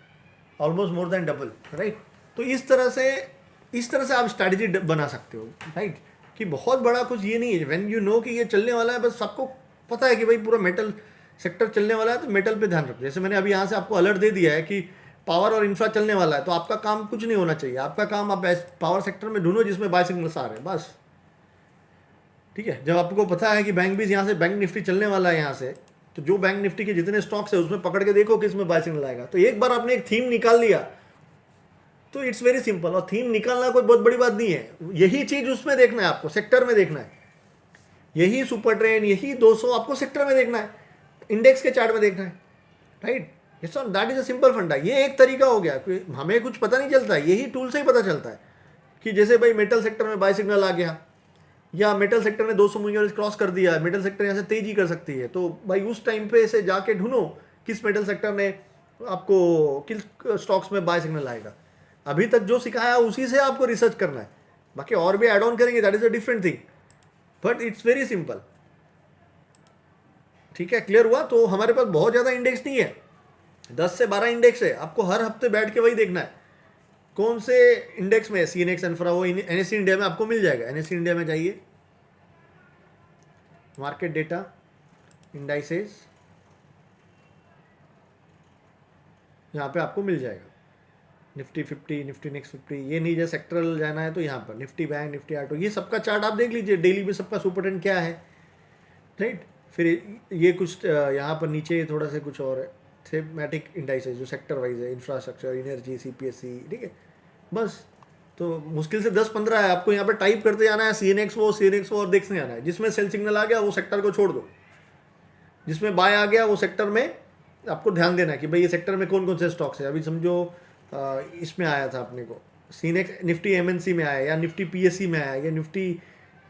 almost more than double, right. तो इस तरह से आप स्ट्रैटेजी बना सकते हो, राइट, कि बहुत बड़ा कुछ ये नहीं है। व्हेन यू नो कि ये चलने वाला है, बस सबको पता है कि भाई पूरा मेटल सेक्टर चलने वाला है, तो मेटल पे ध्यान रखो। जैसे मैंने अभी यहाँ से आपको अलर्ट दे दिया है कि पावर और इंफ्रा चलने वाला है, तो आपका काम कुछ नहीं होना चाहिए। आपका काम आप पावर सेक्टर में ढूंढो जिसमें बाय सिग्नल्स आ रहे हैं, बस, ठीक है। जब आपको पता है कि बैंक भी यहाँ से बैंक निफ्टी चलने वाला है यहाँ से, तो जो बैंक निफ्टी के जितने स्टॉक्स है उसमें पकड़ के देखो कि इसमें बाय सिग्नल आएगा। तो एक बार आपने एक थीम निकाल लिया, तो इट्स वेरी सिंपल। और थीम निकालना कोई बहुत बड़ी बात नहीं है, यही चीज उसमें देखना है आपको, सेक्टर में देखना है। यही सुपर ट्रेंड, यही 200 आपको सेक्टर में देखना है, इंडेक्स के चार्ट में देखना है, right. That is a simple फंडा। ये एक तरीका हो गया, हमें कुछ पता नहीं चलता है, यही टूल से ही पता चलता है कि जैसे भाई मेटल सेक्टर में बाय सिग्नल आ गया, या मेटल सेक्टर ने 200 मूविंग एवरेज क्रॉस कर दिया, मेटल सेक्टर यहाँ से तेजी कर सकती है, तो भाई उस टाइम पे से जाके ढूंढो किस मेटल सेक्टर ने आपको, किस स्टॉक्स में बाय सिग्नल आएगा। अभी तक जो सिखाया उसी से आपको रिसर्च करना है, बाकी और भी एड ऑन करेंगे, that is a different thing, but it's very simple, ठीक है। क्लियर हुआ। तो हमारे पास बहुत ज़्यादा इंडेक्स नहीं है, 10 से 12 इंडेक्स है, आपको हर हफ्ते बैठ के वही देखना है कौन से इंडेक्स में, सीएनएक्स इन्फ्रा, वो एनएससी इंडिया में आपको मिल जाएगा। एनएससी इंडिया में जाइए, मार्केट डेटा, इंडाइसेस, यहाँ पे आपको मिल जाएगा निफ्टी 50, निफ्टी नेक्स्ट 50। ये नहीं जैसे सेक्टरल जाना है तो यहाँ पर निफ्टी बैंक, निफ्टी ऑटो, ये सबका चार्ट आप देख लीजिए डेली में, सबका सुपर ट्रेंड क्या है, राइट। फिर ये कुछ यहाँ पर नीचे थोड़ा सा कुछ और है, थीमेटिक इंडाइसेस जो सेक्टर वाइज है, इंफ्रास्ट्रक्चर, एनर्जी, सीपीएससी, ठीक है। बस तो मुश्किल से 10-15 है, आपको यहाँ पर टाइप करते जाना है, सीएनएक्स वो और देखते जाना है। जिसमें सेल सिग्नल आ गया वो सेक्टर को छोड़ दो, जिसमें बाय आ गया वो सेक्टर में आपको ध्यान देना है कि भाई ये सेक्टर में कौन कौन से स्टॉक्स है। अभी समझो इसमें आया था अपने को सीनेक्स, निफ्टी एमएनसी में आया, या निफ्टी पीएससी में आया, या निफ्टी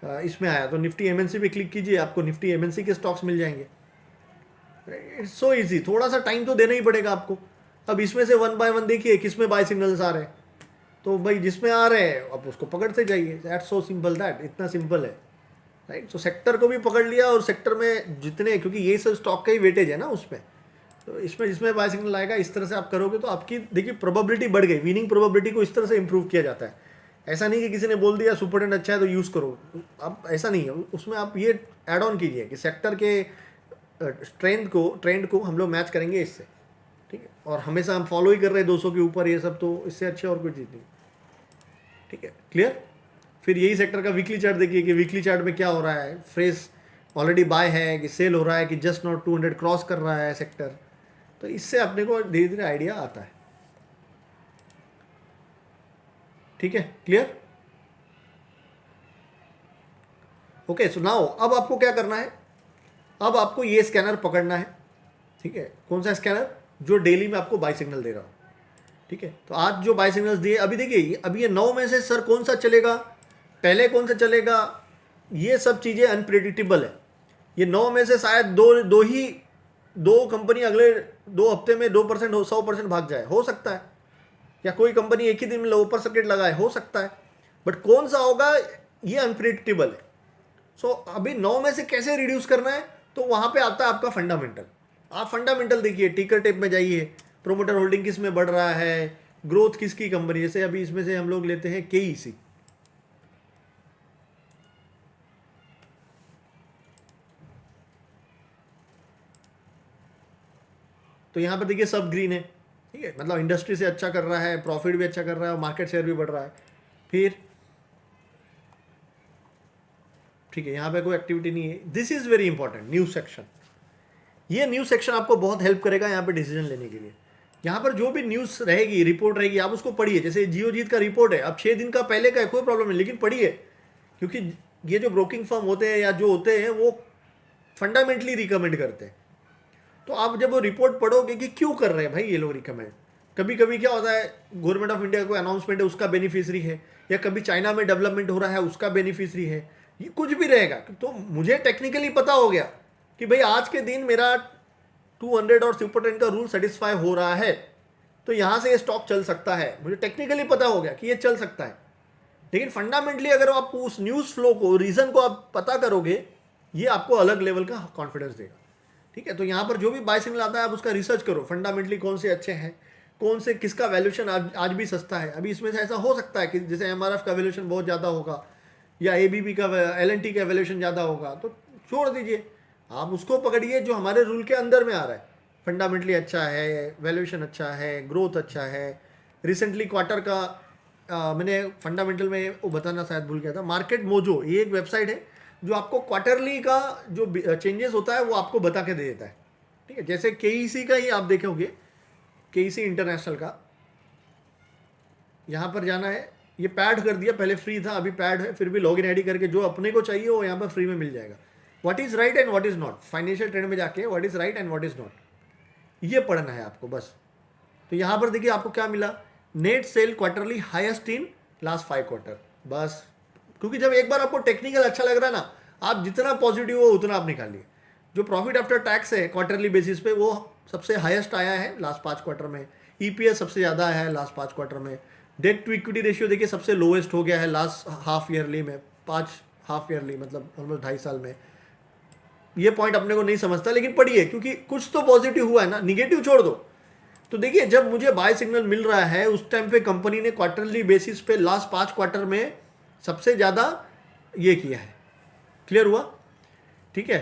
इसमें आया, तो निफ्टी एमएनसी पे क्लिक कीजिए, आपको निफ्टी एमएनसी के स्टॉक्स मिल जाएंगे। इट्स सो इजी, थोड़ा सा टाइम तो देना ही पड़ेगा आपको। अब इसमें से 1 बाय 1 देखिए किस में बाय सिग्नल्स आ रहे हैं, तो भाई जिसमें आ रहे हैं आप उसको पकड़ते जाइए। दैट्स सो सिंपल, दैट इतना सिंपल है, राइट। तो सेक्टर को भी पकड़ लिया, और सेक्टर में जितने, क्योंकि ये सब स्टॉक का ही वेटेज है ना उसमें, तो इसमें जिसमें बाय सिग्नल आएगा इस तरह से आप करोगे तो आपकी देखिए प्रोबेबिलिटी बढ़ गई। विनिंग प्रोबेबिलिटी को इस तरह से इंप्रूव किया जाता है। ऐसा नहीं कि किसी ने बोल दिया सुपर ट्रेंड अच्छा है तो यूज़ करो, अब ऐसा नहीं है। उसमें आप ये ऐड ऑन कीजिए कि सेक्टर के ट्रेंड को हम लोग मैच करेंगे इससे, ठीक है। और हमेशा हम फॉलो ही कर रहे हैं 200 के ऊपर, ये सब तो इससे अच्छे और कोई चीज़ नहीं, ठीक है, क्लियर। फिर यही सेक्टर का वीकली चार्ट देखिए कि वीकली चार्ट में क्या हो रहा है, फ्रेश ऑलरेडी बाय है कि सेल हो रहा है कि जस्ट नॉट 200 क्रॉस कर रहा है सेक्टर। तो इससे अपने को धीरे धीरे आइडिया आता है, ठीक है, क्लियर। ओके, सो नाउ अब आपको क्या करना है, अब आपको ये स्कैनर पकड़ना है, ठीक है। कौन सा स्कैनर, जो डेली में आपको बाय सिग्नल दे रहा हो, ठीक है। तो आज जो बाय सिग्नल्स दिए, अभी देखिए अभी ये 9 में से सर कौन सा चलेगा, पहले कौन सा चलेगा, ये सब चीज़ें अनप्रेडिक्टेबल है। ये 9 में से शायद दो कंपनी अगले 2 हफ्ते में 2% 100% भाग जाए, हो सकता है, या कोई कंपनी एक ही दिन में ऊपर सर्किट लगाए, हो सकता है, बट कौन सा होगा ये अनप्रेडिक्टेबल है। सो अभी 9 में से कैसे रिड्यूस करना है, तो वहां पे आता है आपका फंडामेंटल। आप फंडामेंटल देखिए, टिकर टेप में जाइए, प्रोमोटर होल्डिंग किस में बढ़ रहा है, ग्रोथ किसकी कंपनी, जैसे अभी इसमें से हम लोग लेते हैं केईसी, तो यहाँ पर देखिए सब ग्रीन है, ठीक है, मतलब इंडस्ट्री से अच्छा कर रहा है, प्रॉफिट भी अच्छा कर रहा है, और मार्केट शेयर भी बढ़ रहा है। फिर ठीक है, यहाँ पे कोई एक्टिविटी नहीं है। This is very important, news section. ये न्यूज सेक्शन आपको बहुत हेल्प करेगा यहाँ पे डिसीजन लेने के लिए। यहाँ पर जो भी न्यूज़ रहेगी, रिपोर्ट रहेगी, आप उसको पढ़िए। जैसे जियोजीत का रिपोर्ट है, अब 6 दिन का पहले का है, कोई प्रॉब्लम नहीं, लेकिन पढ़िए, क्योंकि ये जो ब्रोकिंग फर्म होते हैं या जो होते हैं वो फंडामेंटली रिकमेंड करते हैं। तो आप जब वो रिपोर्ट पढ़ोगे कि क्यों कर रहे हैं भाई ये लोग रिकमेंड, कभी कभी क्या होता है, गवर्नमेंट ऑफ इंडिया को अनाउंसमेंट है उसका बेनिफिशरी है, या कभी चाइना में डेवलपमेंट हो रहा है उसका बेनिफिशरी है, ये कुछ भी रहेगा। तो मुझे टेक्निकली पता हो गया कि भाई आज के दिन मेरा 200 और सुपर ट्रेंड का रूल सेटिस्फाई हो रहा है, तो यहाँ से ये स्टॉक चल सकता है। मुझे टेक्निकली पता हो गया कि ये चल सकता है, लेकिन फंडामेंटली अगर आप उस न्यूज़ फ्लो को, रीज़न को आप पता करोगे, ये आपको अलग लेवल का कॉन्फिडेंस देगा, ठीक है। तो यहाँ पर जो भी बाय सिग्नल आता है आप उसका रिसर्च करो, फंडामेंटली कौन से अच्छे हैं, कौन से किसका वैल्यूएशन आज भी सस्ता है। अभी इसमें से ऐसा हो सकता है कि जैसे एमआरएफ का वैल्यूएशन बहुत ज़्यादा होगा, या एबीबी का, एलएनटी का वैल्यूएशन ज़्यादा होगा, तो छोड़ दीजिए, आप उसको पकड़िए जो हमारे रूल के अंदर में आ रहा है। फंडामेंटली अच्छा है, वैल्यूएशन अच्छा है, ग्रोथ अच्छा है। रिसेंटली क्वार्टर का मैंने फंडामेंटल में वो बताना शायद भूल गया था, मार्केट मोजो, ये एक वेबसाइट है जो आपको क्वार्टरली का जो चेंजेस होता है वो आपको बता के दे देता है, ठीक है। जैसे केईसी का ही आप देखोगे, केईसी इंटरनेशनल का, यहाँ पर जाना है, ये पैड कर दिया, पहले फ्री था अभी पैड है, फिर भी लॉगिन आईडी करके जो अपने को चाहिए वो यहाँ पर फ्री में मिल जाएगा। What is right and what is not, financial trend में जाके what is right and what is not, ये पढ़ना है आपको बस। तो यहाँ पर देखिए आपको क्या मिला, net cell quarterly highest in last 5 quarter, बस। क्योंकि जब एक बार आपको टेक्निकल अच्छा लग रहा है ना, आप जितना पॉजिटिव हो उतना आप निकालिए। जो प्रॉफिट आफ्टर टैक्स है क्वार्टरली बेसिस पे वो सबसे हाईएस्ट आया है लास्ट 5 क्वार्टर में, ईपीएस सबसे ज़्यादा है लास्ट 5 क्वार्टर में, डेट टू इक्विटी रेशियो देखिए सबसे लोएस्ट हो गया है लास्ट हाफ ईयरली में, 5 हाफ ईयरली मतलब ऑलमोस्ट 2.5 साल में। ये पॉइंट अपने को नहीं समझता, लेकिन पढ़िए क्योंकि कुछ तो पॉजिटिव हुआ है ना, निगेटिव छोड़ दो। तो देखिए जब मुझे बाय सिग्नल मिल रहा है उस टाइम पे कंपनी ने क्वार्टरली बेसिस पे लास्ट 5 क्वार्टर में सबसे ज़्यादा ये किया है। क्लियर हुआ? ठीक है,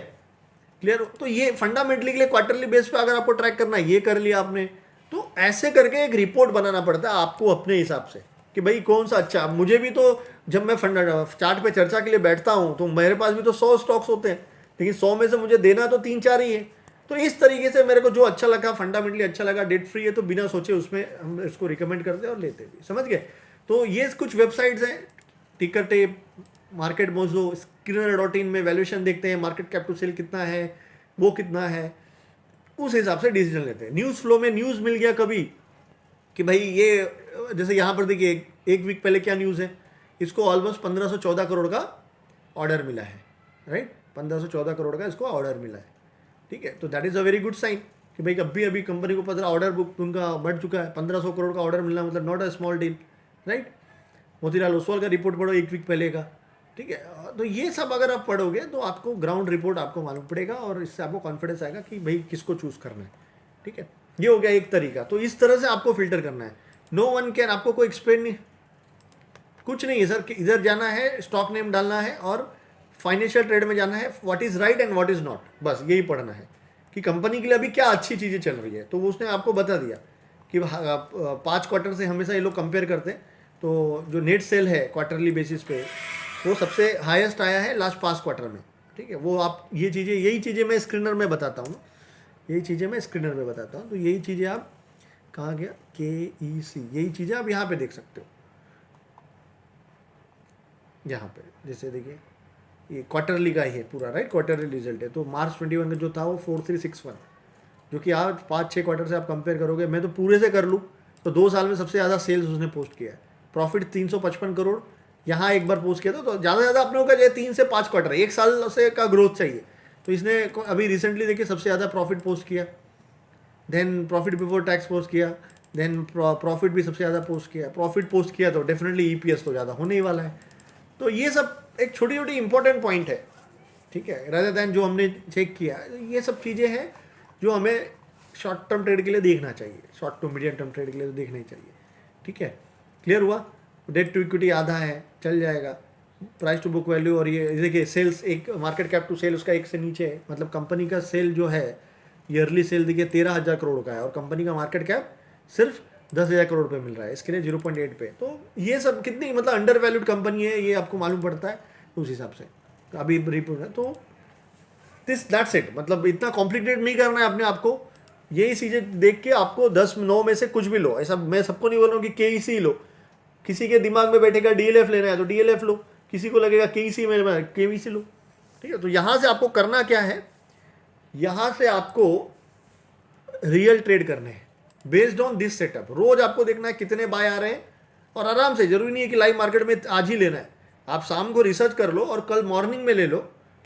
क्लियर। तो ये फंडामेंटली के लिए क्वार्टरली बेस पे अगर आपको ट्रैक करना है, ये कर लिया आपने, तो ऐसे करके एक रिपोर्ट बनाना पड़ता है आपको अपने हिसाब से कि भाई कौन सा अच्छा। मुझे भी तो जब मैं चार्ट पे चर्चा के लिए बैठता हूँ तो मेरे पास भी तो 100 स्टॉक्स होते हैं, लेकिन 100 में से मुझे देना तो 3-4 ही है। तो इस तरीके से मेरे को जो अच्छा लगा, फंडामेंटली अच्छा लगा, डेट फ्री है, तो बिना सोचे उसमें हम इसको रिकमेंड करते हैं और लेते भी। समझ गए? तो ये कुछ वेबसाइट्स हैं, टिकर टेप, मार्केट मोजो, स्क्रीनर.इन में वैल्यूएशन देखते हैं, मार्केट कैप टू सेल कितना है, वो कितना है, उस हिसाब से डिसीजन लेते हैं। न्यूज़ फ्लो में न्यूज़ मिल गया कभी कि भाई ये, जैसे यहाँ पर देखिए एक वीक पहले क्या न्यूज़ है, इसको ऑलमोस्ट 1514 करोड़ का ऑर्डर मिला है, राइट? 1514 करोड़ का इसको ऑर्डर मिला है, ठीक है। तो that is a very good sign कि भाई अभी कंपनी को पता ऑर्डर बुक उनका बढ़ चुका है। 1500 करोड़ का ऑर्डर मिलना मतलब not a small deal, right? Motilal Oswal का रिपोर्ट पढ़ो एक वीक पहले का, ठीक है। तो ये सब अगर आप पढ़ोगे तो आपको ग्राउंड रिपोर्ट आपको मालूम पड़ेगा और इससे आपको कॉन्फिडेंस आएगा कि भाई किसको चूज़ करना है, ठीक है। ये हो गया एक तरीका। तो इस तरह से आपको फिल्टर करना है। नो वन कैन, आपको कोई एक्सप्लेन नहीं, कुछ नहीं है सर, कि इधर जाना है, स्टॉक नेम डालना है और फाइनेंशियल ट्रेड में जाना है, what is right and what is not, बस यही पढ़ना है कि कंपनी के लिए अभी क्या अच्छी चीज़ें चल रही है। तो उसने आपको बता दिया कि 5 क्वार्टर से हमेशा ये लोग कंपेयर करते हैं, तो जो नेट सेल है क्वार्टरली बेसिस पे वो सबसे हाईएस्ट आया है लास्ट 5 क्वार्टर में, ठीक है। वो आप ये चीज़ें, यही चीज़ें मैं स्क्रीनर में बताता हूँ, यही चीज़ें मैं स्क्रीनर में बताता हूँ। तो यही चीज़ें आप, कहाँ गया, KEC, यही चीज़ें आप यहाँ पे देख सकते हो। यहाँ पे जैसे देखिए ये क्वार्टरली का ही है पूरा, राइट? क्वार्टरली रिजल्ट है। तो मार्च 21 का जो था वो 4361, जो कि आज 5-6 क्वार्टर से आप कंपेयर करोगे, मैं तो पूरे से कर लूँ तो 2 साल में सबसे ज़्यादा सेल्स उसने पोस्ट किया है। प्रॉफिट 355 करोड़, यहाँ एक बार पोस्ट किया था। तो ज़्यादा से ज़्यादा अपने को क्या 3 से 5 क्वार्टर, 1 साल से का ग्रोथ चाहिए। तो इसने अभी रिसेंटली देखिए सबसे ज़्यादा प्रॉफिट पोस्ट किया, then profit before tax post किया, देन प्रॉफिट भी सबसे ज़्यादा पोस्ट किया। प्रॉफिट पोस्ट किया तो डेफिनेटली EPS तो ज़्यादा होने ही वाला है। तो ये सब एक छोटी छोटी इंपॉर्टेंट पॉइंट है, ठीक है, रादर दैन जो हमने चेक किया। ये सब चीज़ें हैं जो हमें शॉर्ट टर्म ट्रेड के लिए देखना चाहिए, short to medium term trade के लिए तो देखना ही चाहिए, ठीक है। क्लियर हुआ? डेट टू इक्विटी आधा है, चल जाएगा। प्राइस टू बुक वैल्यू, और ये देखिए सेल्स, एक मार्केट कैप टू सेल उसका 1 से नीचे है, मतलब कंपनी का सेल जो है ईयरली सेल देखिए 13,000 करोड़ का है और कंपनी का मार्केट कैप सिर्फ 10,000 करोड़ पे मिल रहा है, इसके लिए 0.8 पे। तो ये सब कितनी मतलब अंडर वैल्यूड कंपनी है ये आपको मालूम पड़ता है उस हिसाब से। अभी रिपोर्ट है तो दैट्स इट, मतलब इतना कॉम्प्लिकेटेड नहीं करना है अपने आप को। यही चीज़ें देख के आपको 10-9 में से कुछ भी लो। ऐसा मैं सबको नहीं बोल रहा हूँ कि KEC लो, किसी के दिमाग में बैठेगा DLF लेना है तो DLF लो, किसी को लगेगा KEC में KEC लो, ठीक है। तो यहाँ से आपको करना क्या है, यहाँ से आपको रियल ट्रेड करने हैं बेस्ड ऑन दिस सेटअप। रोज आपको देखना है कितने बाय आ रहे हैं और आराम से, जरूरी नहीं है कि लाइव मार्केट में आज ही लेना है, आप शाम को रिसर्च कर लो और कल मॉर्निंग में ले लो,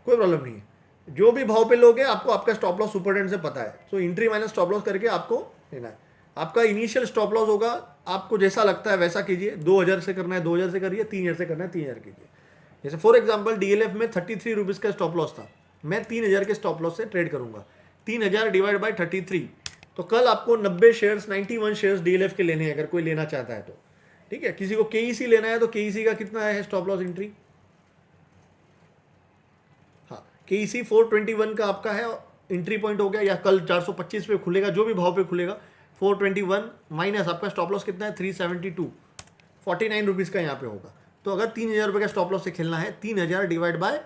कोई प्रॉब्लम नहीं है। जो भी भाव पे लोगे आपको आपका स्टॉप लॉस सुपरटेंडेंट से पता है, तो एंट्री माइनस स्टॉप लॉस करके आपको लेना है। आपका इनिशियल स्टॉप लॉस होगा, आपको जैसा लगता है वैसा कीजिए। 2,000 से करना है 2,000 से करिए, 3,000 से करना है 3,000 कीजिए। जैसे फॉर एग्जाम्पल DLF में 33 रुपीज़ का स्टॉप लॉस था, मैं 3,000 के स्टॉप लॉस से ट्रेड करूंगा। 3,000 डिवाइड बाई 33, तो कल आपको 90 शेयर्स 91 शेयर्स DLF के लेने हैं अगर कोई लेना चाहता है तो, ठीक है। किसी को KEC लेना है तो KEC का कितना है स्टॉप लॉस एंट्री, हाँ KEC 421 का आपका है एंट्री पॉइंट हो गया, या कल 425 पे खुलेगा, जो भी भाव पे खुलेगा 421 माइनस आपका स्टॉप लॉस कितना है 372, 49 रुपीज़ का यहाँ पे होगा। तो अगर 3,000 रुपये का स्टॉप लॉस से खेलना है, 3,000 डिवाइड बाय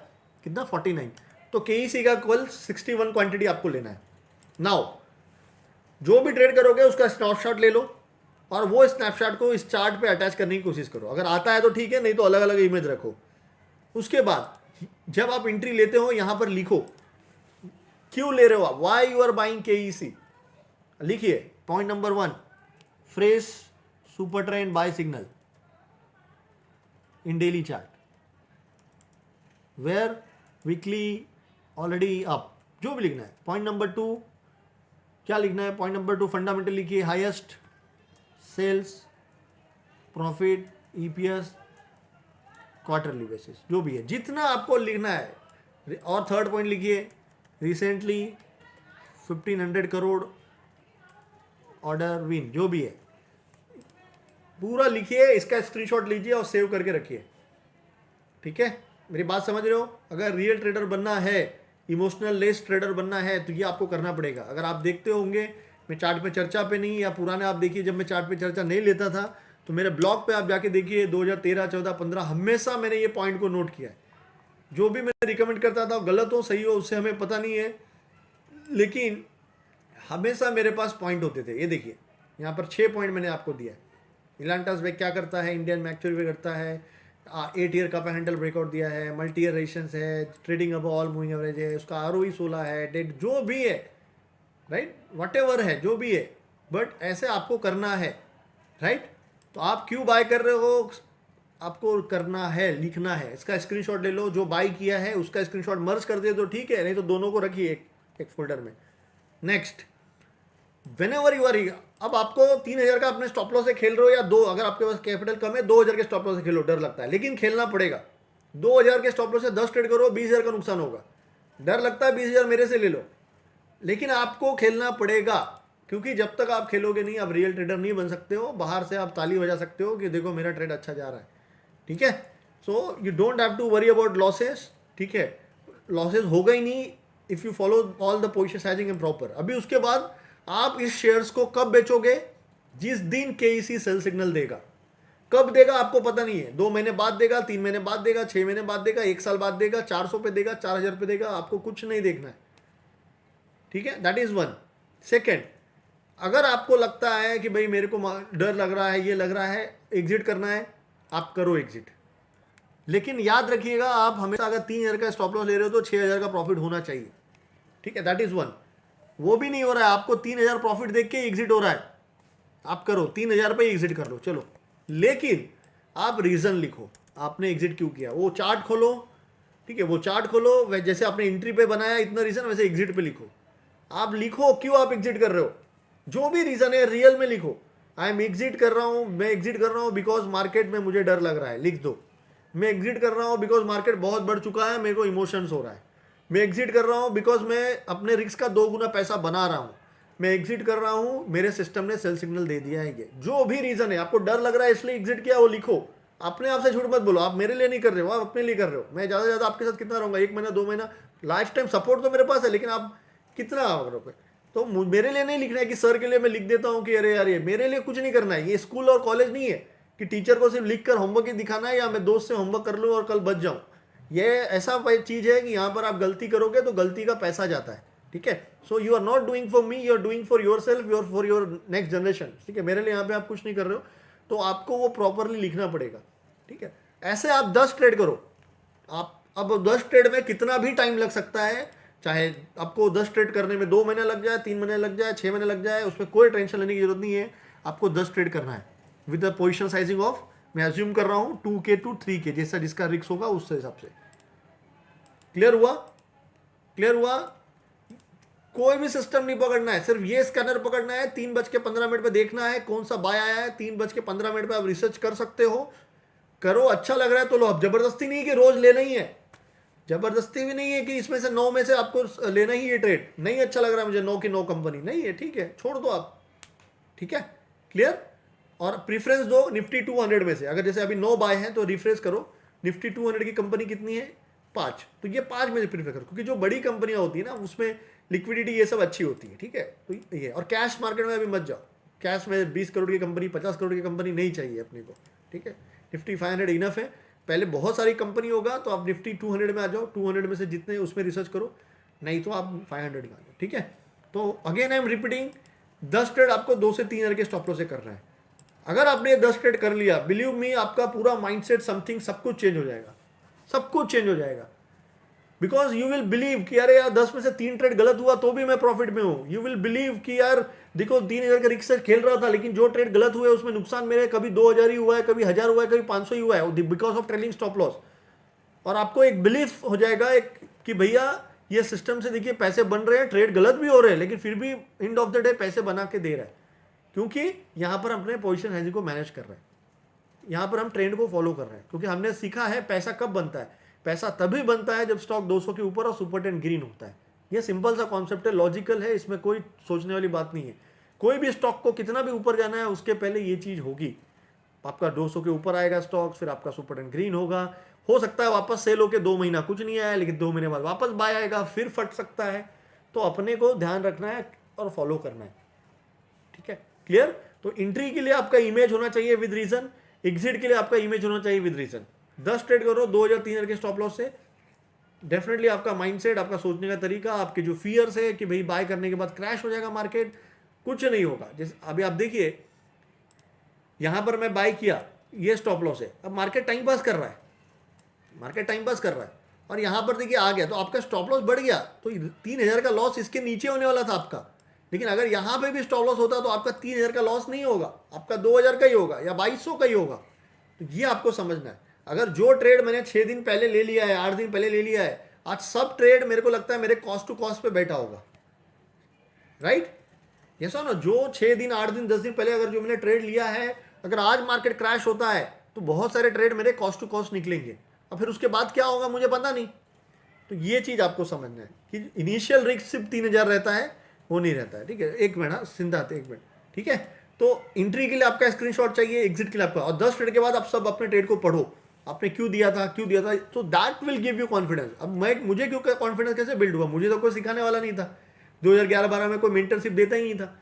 कितना 49, तो KEC का कल 61 क्वांटिटी आपको लेना है। नाउ जो भी ट्रेड करोगे उसका स्नैपशॉट ले लो और वो स्नैपशॉट को इस चार्ट पे अटैच करने की कोशिश करो। अगर आता है तो ठीक है, नहीं तो अलग अलग इमेज रखो। उसके बाद जब आप एंट्री लेते हो यहाँ पर लिखो क्यों ले रहे हो आप, why you are buying KEC। लिखिए point number 1, fresh super trend buy signal in daily chart, where weekly already up, जो भी लिखना है। पॉइंट नंबर 2 क्या लिखना है, पॉइंट नंबर 2 फंडामेंटल लिखिए, highest sales, profit, EPS, quarterly basis, जो भी है जितना आपको लिखना है। और थर्ड पॉइंट लिखिए, रिसेंटली 1,500 करोड़ ऑर्डर विन, जो भी है पूरा लिखिए, इसका स्क्रीनशॉट लीजिए और सेव करके रखिए। ठीक है, मेरी बात समझ रहे हो? अगर रियल ट्रेडर बनना है, इमोशनल लेस ट्रेडर बनना है, तो ये आपको करना पड़ेगा। अगर आप देखते होंगे मैं चार्ट पे चर्चा पे नहीं, या पुराने आप देखिए जब मैं चार्ट पे चर्चा नहीं लेता था, तो मेरे ब्लॉग पे आप जाके देखिए 2013, 14, 15 हमेशा मैंने ये पॉइंट को नोट किया है। जो भी मैं रिकमेंड करता था, गलत हो सही हो उससे हमें पता नहीं है, लेकिन हमेशा मेरे पास पॉइंट होते थे। ये देखिए यहाँ पर 6 पॉइंट मैंने आपको दिया है। इलांटास वे क्या करता है, इंडियन मैक्चुअल वे करता है, 8 ईयर का हैंडल ब्रेकआउट दिया है, मल्टी ईयर रेशंस है, ट्रेडिंग अब ऑल मूविंग एवरेज है, उसका ROE 16 है, डेट जो भी है, राइट, वॉटेवर है जो भी है, बट ऐसे आपको करना है, राइट। तो आप क्यों बाय कर रहे हो, आपको करना है, लिखना है, इसका स्क्रीनशॉट ले लो, जो बाय किया है उसका स्क्रीनशॉट मर्ज कर दे तो ठीक है, नहीं तो दोनों को रखिए एक फोल्डर में। नेक्स्ट, व्हेनेवर यू आर, अब आपको 3000 का अपने स्टॉप लॉस से खेल रहे हो या दो, अगर आपके पास कैपिटल कम है 2000 के स्टॉप लॉस से खेलो, डर लगता है, लेकिन खेलना पड़ेगा। 2000 के स्टॉप लॉस से 10 ट्रेड करो, 20000 का नुकसान होगा, डर लगता है 20000 मेरे से ले लो, लेकिन आपको खेलना पड़ेगा, क्योंकि जब तक आप खेलोगे नहीं, आप रियल ट्रेडर नहीं बन सकते हो। बाहर से आप ताली बजा सकते हो कि देखो मेरा ट्रेड अच्छा जा रहा है, ठीक है। So you don't have to worry about losses, ठीक है, लॉसेस होगा ही नहीं if you follow all the position sizing and proper. अभी उसके बाद आप इस शेयर्स को कब बेचोगे, जिस दिन KEC सेल सिग्नल देगा। कब देगा आपको पता नहीं है, 2 महीने बाद देगा, 3 महीने बाद देगा, 6 महीने बाद देगा, 1 साल बाद देगा, 400 पे देगा, 4000 पे देगा, आपको कुछ नहीं देखना है, ठीक है। That is 1। सेकेंड, अगर आपको लगता है कि भाई मेरे को डर लग रहा है, ये लग रहा है, एग्जिट करना है, आप करो एग्जिट, लेकिन याद रखिएगा आप हमेशा अगर 3000 का स्टॉप लॉस ले रहे हो तो 6000 का प्रॉफिट होना चाहिए, ठीक है। That is 1। वो भी नहीं हो रहा है, आपको 3000 प्रॉफिट देख के एग्जिट हो रहा है, आप करो 3000 पे एग्जिट कर लो, चलो, लेकिन आप रीजन लिखो आपने एग्जिट क्यों किया। वो चार्ट खोलो, ठीक है, वो चार्ट खोलो, जैसे आपने एंट्री पे बनाया इतना रीजन, वैसे एग्जिट पे लिखो। आप लिखो क्यों आप एग्जिट कर रहे हो, जो भी रीजन है रियल में लिखो। आई एम एग्जिट कर रहा हूं, मैं एग्जिट कर रहा हूं बिकॉज मार्केट में मुझे डर लग रहा है, लिख दो। मैं एग्जिट कर रहा हूं बिकॉज मार्केट बहुत बढ़ चुका है, मेरे को इमोशंस हो रहा है। मैं एग्जिट कर रहा हूं बिकॉज मैं अपने रिस्क का 2 गुना पैसा बना रहा हूं। मैं एग्जिट कर रहा हूं, मेरे सिस्टम ने सेल सिग्नल दे दिया है। ये जो भी रीजन है, आपको डर लग रहा है इसलिए एग्जिट किया, वो लिखो। अपने आप से झूठ मत बोलो, आप मेरे लिए नहीं कर रहे हो, आप अपने लिए कर रहे हो। मैं ज़्यादा से ज़्यादा आपके साथ कितना रहूँगा, 1 महीना 2 महीना, लाइफ टाइम सपोर्ट तो मेरे पास है, लेकिन आप कितना करोगे। तो मेरे लिए नहीं लिखना है कि सर के लिए मैं लिख देता हूँ कि अरे यार ये मेरे लिए कुछ नहीं करना है। ये स्कूल और कॉलेज नहीं है कि टीचर को सिर्फ लिख कर होमवर्क ही दिखाना है, या मैं दोस्त से होमवर्क कर लूँ और कल बच जाऊँ। ये ऐसा चीज़ है कि यहाँ पर आप गलती करोगे तो गलती का पैसा जाता है, ठीक है। So you are not doing for me, you are doing for your self, your for your next generation, ठीक है। मेरे लिए यहाँ पे आप कुछ नहीं कर रहे हो, तो आपको वो प्रॉपरली लिखना पड़ेगा, ठीक है। ऐसे आप 10 ट्रेड करो। आप अब 10 ट्रेड में कितना भी टाइम लग सकता है, चाहे आपको 10 ट्रेड करने में 2 महीने लग जाए, 3 महीने लग जाए, 6 महीने लग जाए, उसमें कोई टेंशन लेने की जरूरत नहीं है। आपको 10 ट्रेड करना है with the position sizing of, मैं अज्यूम कर रहा हूँ 2K to 3K, जैसा जिसका रिस्क होगा उस हिसाब से। क्लियर हुआ? क्लियर हुआ? कोई भी सिस्टम नहीं पकड़ना है, सिर्फ ये स्कैनर पकड़ना है। 3:15 पे देखना है कौन सा बाय आया है। 3:15 पे आप रिसर्च कर सकते हो, करो, अच्छा लग रहा है तो लो। अब जबरदस्ती नहीं कि रोज लेना ही है, जबरदस्ती भी नहीं है कि इसमें से 9 में से आपको लेना ही है ट्रेड। नहीं अच्छा लग रहा है मुझे 9 की 9 कंपनी नहीं है, ठीक है, छोड़ दो आप, ठीक है। क्लियर? और प्रीफरेंस दो निफ्टी 200 में से। अगर जैसे अभी 9 बाय हैं तो रिफ्रेश करो, निफ्टी 200 की कंपनी कितनी है, 5, तो ये 5 में से प्रीफर करो, क्योंकि जो बड़ी कंपनियां होती है ना उसमें लिक्विडिटी ये सब अच्छी होती है, ठीक है। तो ये, और कैश मार्केट में अभी मत जाओ। कैश में 20 करोड़ की कंपनी, 50 करोड़ की कंपनी नहीं चाहिए अपने को, ठीक है। निफ्टी 500 इनफ है। पहले बहुत सारी कंपनी होगा तो आप निफ्टी 200 में आ जाओ, 200 में से जितने उसमें रिसर्च करो, नहीं तो आप 500 में आ जाओ, ठीक है। तो again I am repeating, 10 trade आपको 2 से 3 हज़ार के स्टॉप लॉस से करना है। अगर आपने 10 ट्रेड कर लिया, बिलीव मी, आपका पूरा माइंडसेट, समथिंग, सब कुछ चेंज हो जाएगा, सब कुछ चेंज हो जाएगा। बिकॉज यू विल बिलीव कि यार 10 में से 3 ट्रेड गलत हुआ तो भी मैं प्रॉफिट में हूं। यू विल बिलीव कि यार देखो 3000 का रिस्क से खेल रहा था, लेकिन जो ट्रेड गलत हुए उसमें नुकसान मेरे कभी 2000 ही हुआ है, कभी 1000 हुआ है, कभी 500 ही हुआ है, because of trailing stop loss. और आपको एक बिलीफ हो जाएगा एक कि भैया ये सिस्टम से देखिए पैसे बन रहे हैं, ट्रेड गलत भी हो रहे हैं, लेकिन फिर भी एंड ऑफ द डे पैसे बना के दे रहा है, क्योंकि यहां पर अपने पोजिशन हैजिंग को मैनेज कर रहे हैं, यहां पर हम ट्रेंड को फॉलो कर रहे हैं। क्योंकि हमने सीखा है पैसा कब बनता है, पैसा तभी बनता है जब स्टॉक 200 के ऊपर और सुपर 10 ग्रीन होता है। ये सिंपल सा कॉन्सेप्ट है, लॉजिकल है, इसमें कोई सोचने वाली बात नहीं है। कोई भी स्टॉक को कितना भी ऊपर जाना है उसके पहले ये चीज होगी, आपका 200 के ऊपर आएगा स्टॉक, फिर आपका सुपर एंड ग्रीन होगा, हो सकता है वापस सेल होके 2 महीना कुछ नहीं आया, लेकिन 2 महीने बाद वापस बाय आएगा, फिर फट सकता है। तो अपने को ध्यान रखना है और फॉलो करना है, ठीक है, क्लियर। तो एंट्री के लिए आपका इमेज होना चाहिए विद रीजन, एग्जिट के लिए आपका इमेज होना चाहिए विद रीजन। 10 ट्रेड करो 2000-3000 के स्टॉप लॉस से, डेफिनेटली आपका माइंडसेट, आपका सोचने का तरीका, आपके जो फियर्स है कि भाई बाय करने के बाद क्रैश हो जाएगा मार्केट, कुछ नहीं होगा। जैसे अभी आप देखिए यहां पर मैं बाय किया, ये स्टॉप लॉस है, अब मार्केट टाइम पास कर रहा है, मार्केट टाइम पास कर रहा है, और यहां पर देखिए आ गया तो आपका स्टॉप लॉस बढ़ गया, तो 3000 का लॉस इसके नीचे होने वाला था आपका। लेकिन अगर यहां पे भी स्टॉप लॉस होता तो आपका 3000 का लॉस नहीं होगा, आपका 2000 का ही होगा या 2200 का ही होगा। तो ये आपको समझना है। अगर जो ट्रेड मैंने 6 दिन पहले ले लिया है, 8 दिन पहले ले लिया है, आज सब ट्रेड मेरे को लगता है मेरे कॉस्ट टू कॉस्ट पे बैठा होगा, राइट। ये सो ना, जो 6 दिन 8 दिन 10 दिन पहले अगर जो मैंने ट्रेड लिया है, अगर आज मार्केट क्रैश होता है तो बहुत सारे ट्रेड मेरे कॉस्ट टू कॉस्ट निकलेंगे, और फिर उसके बाद क्या होगा मुझे पता नहीं। तो ये चीज आपको समझना है कि इनिशियल रिस्क सिर्फ 3000 रहता है, वो नहीं रहता है, ठीक है। एक मिनट, सिद्धार्थ एक मिनट, ठीक है। तो एंट्री के लिए आपका स्क्रीनशॉट चाहिए, एग्जिट के लिए आपका, और 10 ट्रेड के बाद आप सब अपने ट्रेड को पढ़ो, आपने क्यों दिया था, क्यों दिया था, तो that will give you confidence. अब मुझे क्यों कॉन्फिडेंस कैसे बिल्ड हुआ, मुझे तो कोई सिखाने वाला नहीं था, 2011-12 में कोई मेंटरशिप देता ही नहीं था,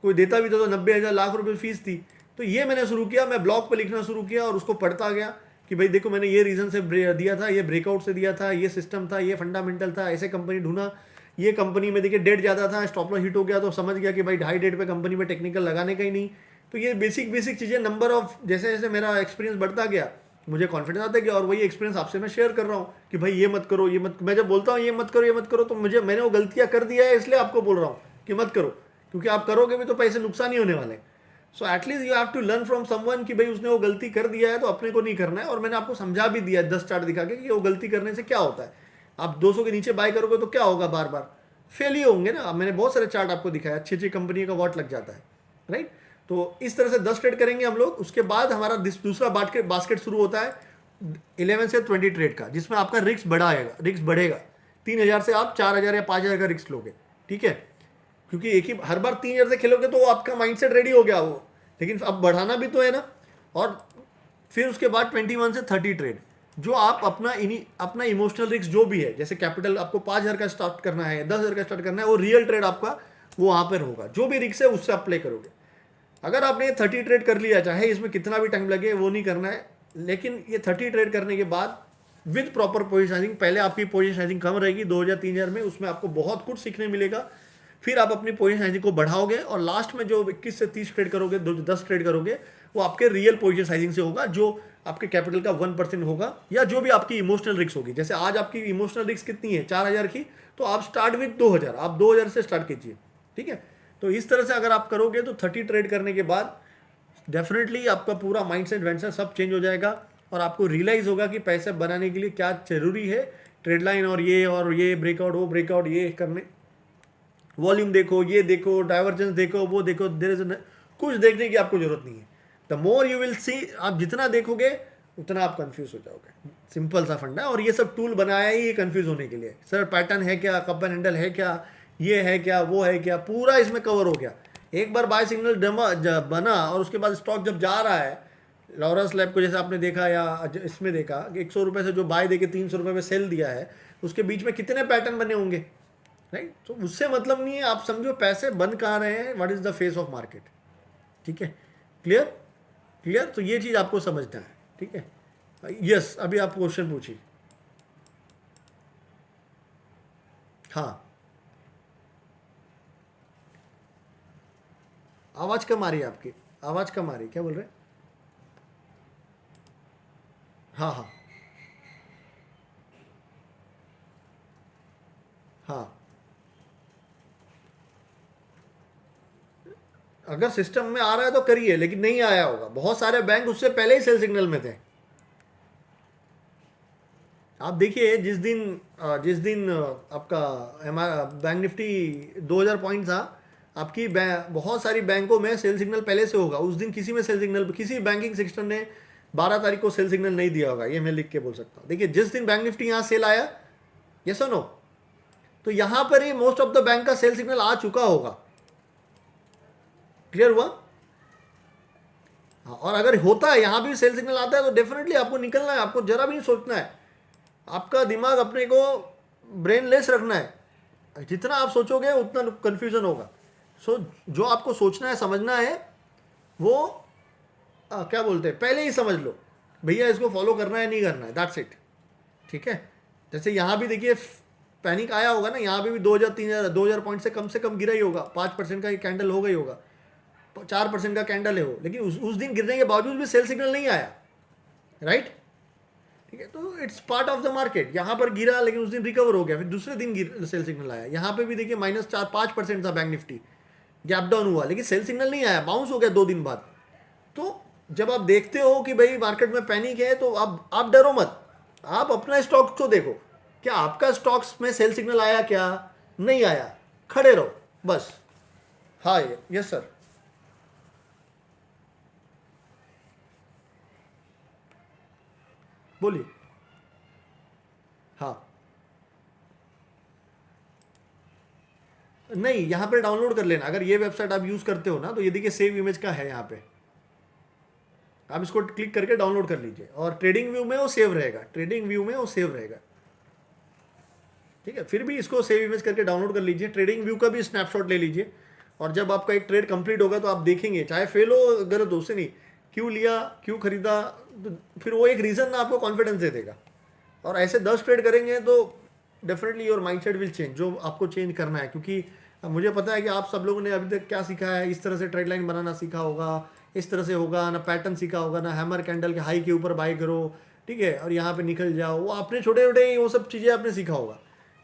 कोई देता भी था तो 90,000 लाख रुपए फीस थी। तो ये मैंने शुरू किया, मैं ब्लॉग पे लिखना शुरू किया और उसको पढ़ता गया कि भाई देखो मैंने ये रीजन से दिया था, ये ब्रेकआउट से दिया था, ये सिस्टम था, ये फंडामेंटल था, ऐसे कंपनी ढूंढा, ये कंपनी में देखिए डेट ज़्यादा था, स्टॉप लॉस हिट हो गया तो समझ गया कि भाई हाई डेट पे कंपनी में टेक्निकल लगाने का ही नहीं। तो ये बेसिक चीज़ें, नंबर ऑफ जैसे जैसे मेरा एक्सपीरियंस बढ़ता गया मुझे कॉन्फिडेंस आता गया, और वही एक्सपीरियंस आपसे मैं शेयर कर रहा हूँ कि भाई ये मत करो, ये मत, मैं जब बोलता हूँ ये मत करो, ये मत करो, तो मैंने वो गलतियाँ कर दिया है, इसलिए आपको बोल रहा हूँ कि मत करो, क्योंकि आप करोगे भी तो पैसे नुकसान ही होने वाले। So at least you have to learn from someone कि भाई उसने वो गलती कर दिया है तो अपने को नहीं करना है, और मैंने आपको समझा भी दिया 10 चार्ट दिखा के कि वो गलती करने से क्या होता है। आप 200 के नीचे बाय करोगे तो क्या होगा, बार बार फेल ही होंगे ना। मैंने बहुत सारे चार्ट आपको दिखाया, अच्छी अच्छी कंपनी का वॉट लग जाता है, राइट। तो इस तरह से 10 ट्रेड करेंगे हम लोग, उसके बाद हमारा दूसरा बास्केट शुरू होता है 11 से 20 ट्रेड का, जिसमें आपका रिस्क बढ़ेगा 3000 से आप 4000 या 5000 का रिस्क लोगे, ठीक है, क्योंकि एक ही हर बार 3000 से खेलोगे तो आपका माइंडसेट रेडी हो गया वो, लेकिन अब बढ़ाना भी तो है ना। और फिर उसके बाद 21 से 30 ट्रेड, जो आप अपना इमोशनल रिस्क जो भी है, जैसे कैपिटल आपको 5000 का स्टार्ट करना है, 10,000 का स्टार्ट करना है, वो रियल ट्रेड आपका वो वहाँ पर होगा, जो भी रिस्क है उससे आप प्ले करोगे। अगर आपने 30 ट्रेड कर लिया, चाहे इसमें कितना भी टाइम लगे, वो नहीं करना है, लेकिन ये 30 ट्रेड करने के बाद विद प्रॉपर पोजिशनिंग, पहले आपकी पोजिशनिंग कम रहेगी 2000-3000 में, उसमें आपको बहुत कुछ सीखने मिलेगा, फिर आप अपनी पोजिशन को बढ़ाओगे, और लास्ट में जो 21 से 30 ट्रेड करोगे, 10 ट्रेड करोगे, वो आपके रियल पोजिशन साइजिंग से होगा, जो आपके कैपिटल का 1% होगा, या जो भी आपकी इमोशनल रिस्क होगी। जैसे आज आपकी इमोशनल रिस्क कितनी है, 4000 की, तो आप स्टार्ट विद 2000, आप 2000 से स्टार्ट कीजिए, ठीक है। तो इस तरह से अगर आप करोगे तो 30 ट्रेड करने के बाद डेफिनेटली आपका पूरा माइंडसेट वेंचर सब चेंज हो जाएगा, और आपको रियलाइज होगा कि पैसे बनाने के लिए क्या जरूरी है, ट्रेड लाइन और ये ब्रेकआउट, वो ब्रेकआउट, ये करने, वॉल्यूम देखो, ये देखो, डाइवर्जेंस देखो, वो देखो, देयर इज कुछ देखने की आपको जरूरत नहीं है। The more you will see, आप जितना देखोगे उतना आप कंफ्यूज हो जाओगे, सिंपल सा फंडा है। और ये सब टूल बनाया ही कंफ्यूज होने के लिए, सर पैटर्न है क्या, कप एंड हैंडल है क्या, ये है क्या, वो है क्या, पूरा इसमें कवर हो गया। एक बार बाय सिग्नल बना और उसके बाद स्टॉक जब जा रहा है, लॉरस लैब को जैसे आपने देखा या इसमें देखा कि 100 रुपये से जो बाय देके 300 रुपये में सेल दिया है, उसके बीच में कितने पैटर्न बने होंगे, राइट। तो उससे मतलब नहीं है, आप समझो पैसे बन कहाँ रहे हैं, what is the face of market, ठीक है, क्लियर। तो ये चीज़ आपको समझना है, ठीक है। यस, अभी आप क्वेश्चन पूछिए। हाँ, आवाज़ कम आ रही है आपकी, आवाज़ कम आ रही है, क्या बोल रहे हैं? हाँ, अगर सिस्टम में आ रहा है तो करिए, लेकिन नहीं आया होगा, बहुत सारे बैंक उससे पहले ही सेल सिग्नल में थे। आप देखिए जिस दिन आपका बैंक निफ्टी 2000 पॉइंट था, आपकी बहुत सारी बैंकों में सेल सिग्नल पहले से होगा, उस दिन किसी में सेल सिग्नल, किसी बैंकिंग सेक्टर ने 12 तारीख को सेल सिग्नल नहीं दिया होगा, ये मैं लिख के बोल सकता हूँ। देखिए जिस दिन बैंक निफ्टी यहाँ सेल आया, यस और नो, तो यहाँ पर ही मोस्ट ऑफ द बैंक का सेल सिग्नल आ चुका होगा, क्लियर हुआ? हाँ, और अगर होता है यहाँ भी सेल सिग्नल आता है तो डेफिनेटली आपको निकलना है, आपको जरा भी नहीं सोचना है, आपका दिमाग अपने को ब्रेनलेस रखना है। जितना आप सोचोगे उतना कंफ्यूजन होगा। सो जो आपको सोचना है, समझना है, वो क्या बोलते हैं, पहले ही समझ लो भैया इसको फॉलो करना है नहीं करना है, दैट्स इट। ठीक है, जैसे यहाँ भी देखिए पैनिक आया होगा ना, यहाँ पे भी 2000 3000 2000 पॉइंट से कम गिरा ही होगा, 5% का कैंडल हो गई होगा, 4% का कैंडल है वो, लेकिन उस दिन गिरने के बावजूद भी सेल सिग्नल नहीं आया, राइट? ठीक है, तो it's part of the market. यहाँ पर गिरा लेकिन उस दिन रिकवर हो गया, फिर दूसरे दिन सेल सिग्नल आया। यहाँ पे भी देखिए -4-5% था बैंक निफ्टी, गैप डाउन हुआ लेकिन सेल सिग्नल नहीं आया, बाउंस हो गया 2 दिन बाद। तो जब आप देखते हो कि भाई मार्केट में पैनिक है तो आप डरो मत, आप अपना स्टॉक को देखो, क्या आपका स्टॉक्स में सेल सिग्नल आया, क्या नहीं आया, खड़े रहो बस। हाँ यस सर, बोलिए। हाँ नहीं, यहाँ पे डाउनलोड कर लेना, अगर ये वेबसाइट आप यूज़ करते हो ना तो ये देखिए सेव इमेज का है, यहाँ पे आप इसको क्लिक करके डाउनलोड कर लीजिए, और ट्रेडिंग व्यू में वो सेव रहेगा, ट्रेडिंग व्यू में वो सेव रहेगा। ठीक है, फिर भी इसको सेव इमेज करके डाउनलोड कर लीजिए, ट्रेडिंग व्यू का भी स्नैपशॉट ले लीजिए, और जब आपका एक ट्रेड कंप्लीट होगा तो आप देखेंगे, चाहे फेल हो गलत हो, उससे नहीं, क्यों लिया, क्यों खरीदा, तो फिर वो एक रीज़न ना आपको कॉन्फिडेंस दे देगा। और ऐसे 10 ट्रेड करेंगे तो definitely your mindset will change, जो आपको चेंज करना है। क्योंकि मुझे पता है कि आप सब लोगों ने अभी तक क्या सीखा है, इस तरह से ट्रेड लाइन बनाना सीखा होगा, इस तरह से होगा ना, पैटर्न सीखा होगा ना, हैमर कैंडल के हाई के ऊपर बाय करो, ठीक है, और यहाँ पे निकल जाओ, वो आपने छोटे छोटे वो सब चीज़ें आपने सीखा होगा।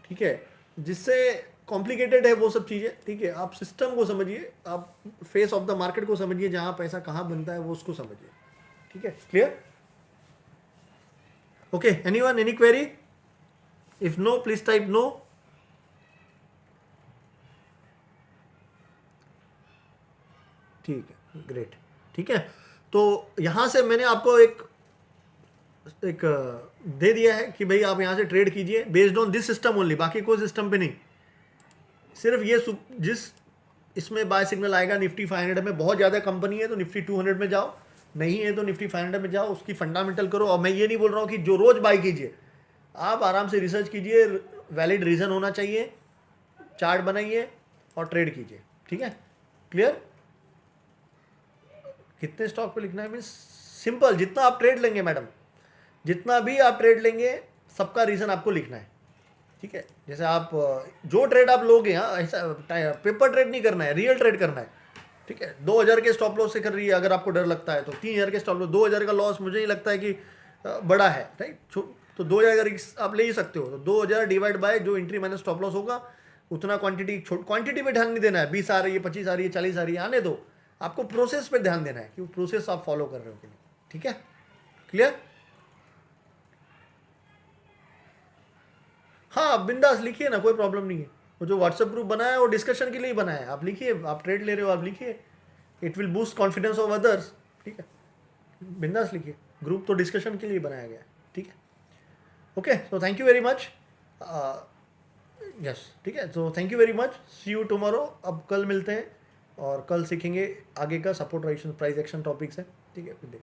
ठीक है, जिससे कॉम्प्लिकेटेड है वो सब चीज़ें। ठीक है, आप सिस्टम को समझिए, आप फेस ऑफ द मार्केट को समझिए, जहाँ पैसा कहाँ बनता है वो उसको समझिए। ठीक है, clear? Okay, anyone, any query? If no please type no. ठीक है, ग्रेट। ठीक है, तो यहाँ से मैंने आपको एक दे दिया है कि भाई आप यहाँ से ट्रेड कीजिए based on this system only, बाकी कोई सिस्टम पे नहीं, सिर्फ ये जिस इसमें बाय सिग्नल आएगा निफ्टी 500 में, बहुत ज़्यादा कंपनी है तो निफ्टी 200 में जाओ, नहीं है तो निफ्टी 500 में जाओ, उसकी फंडामेंटल करो। और मैं ये नहीं बोल रहा हूँ कि जो रोज़ बाय कीजिए, आप आराम से रिसर्च कीजिए, वैलिड रीज़न होना चाहिए, चार्ट बनाइए और ट्रेड कीजिए। ठीक है, क्लियर? कितने स्टॉक पे लिखना है मीन्स सिंपल, जितना आप ट्रेड लेंगे मैडम, जितना भी आप ट्रेड लेंगे सबका रीज़न आपको लिखना है। ठीक है, जैसे आप जो ट्रेड आप लोगे, हाँ ऐसा पेपर ट्रेड नहीं करना है, रियल ट्रेड करना है। ठीक है, 2000 के स्टॉप लॉस से कर रही है, अगर आपको डर लगता है तो 3000 के स्टॉप लॉस, 2000 का लॉस मुझे ही लगता है कि बड़ा है, राइट? तो 2000 आप ले ही सकते हो, तो 2000 डिवाइड बाय जो एंट्री माइनस स्टॉप लॉस होगा, उतना क्वांटिटी पे ध्यान नहीं देना है, 20 आ रही है, 25 आ रही है, 40 आ रही है, आने दो, आपको प्रोसेस पे ध्यान देना है कि वो प्रोसेस आप फॉलो कर रहे हो कि नहीं। ठीक है, क्लियर? हाँ, आप बिंदास लिखिए ना, कोई प्रॉब्लम नहीं है। वो जो व्हाट्सएप ग्रुप बनाया है वो डिस्कशन के लिए ही बनाया है, आप लिखिए, आप ट्रेड ले रहे हो आप लिखिए, it will boost confidence of others. ठीक है, बिंदास लिखिए, ग्रुप तो डिस्कशन के लिए बनाया गया है। ठीक है, okay, so thank you very much. Yes, ठीक है, तो thank you very much, see you tomorrow. अब कल मिलते हैं और कल सीखेंगे आगे का सपोर्ट प्राइस एक्शन टॉपिक्स है। ठीक है, फिर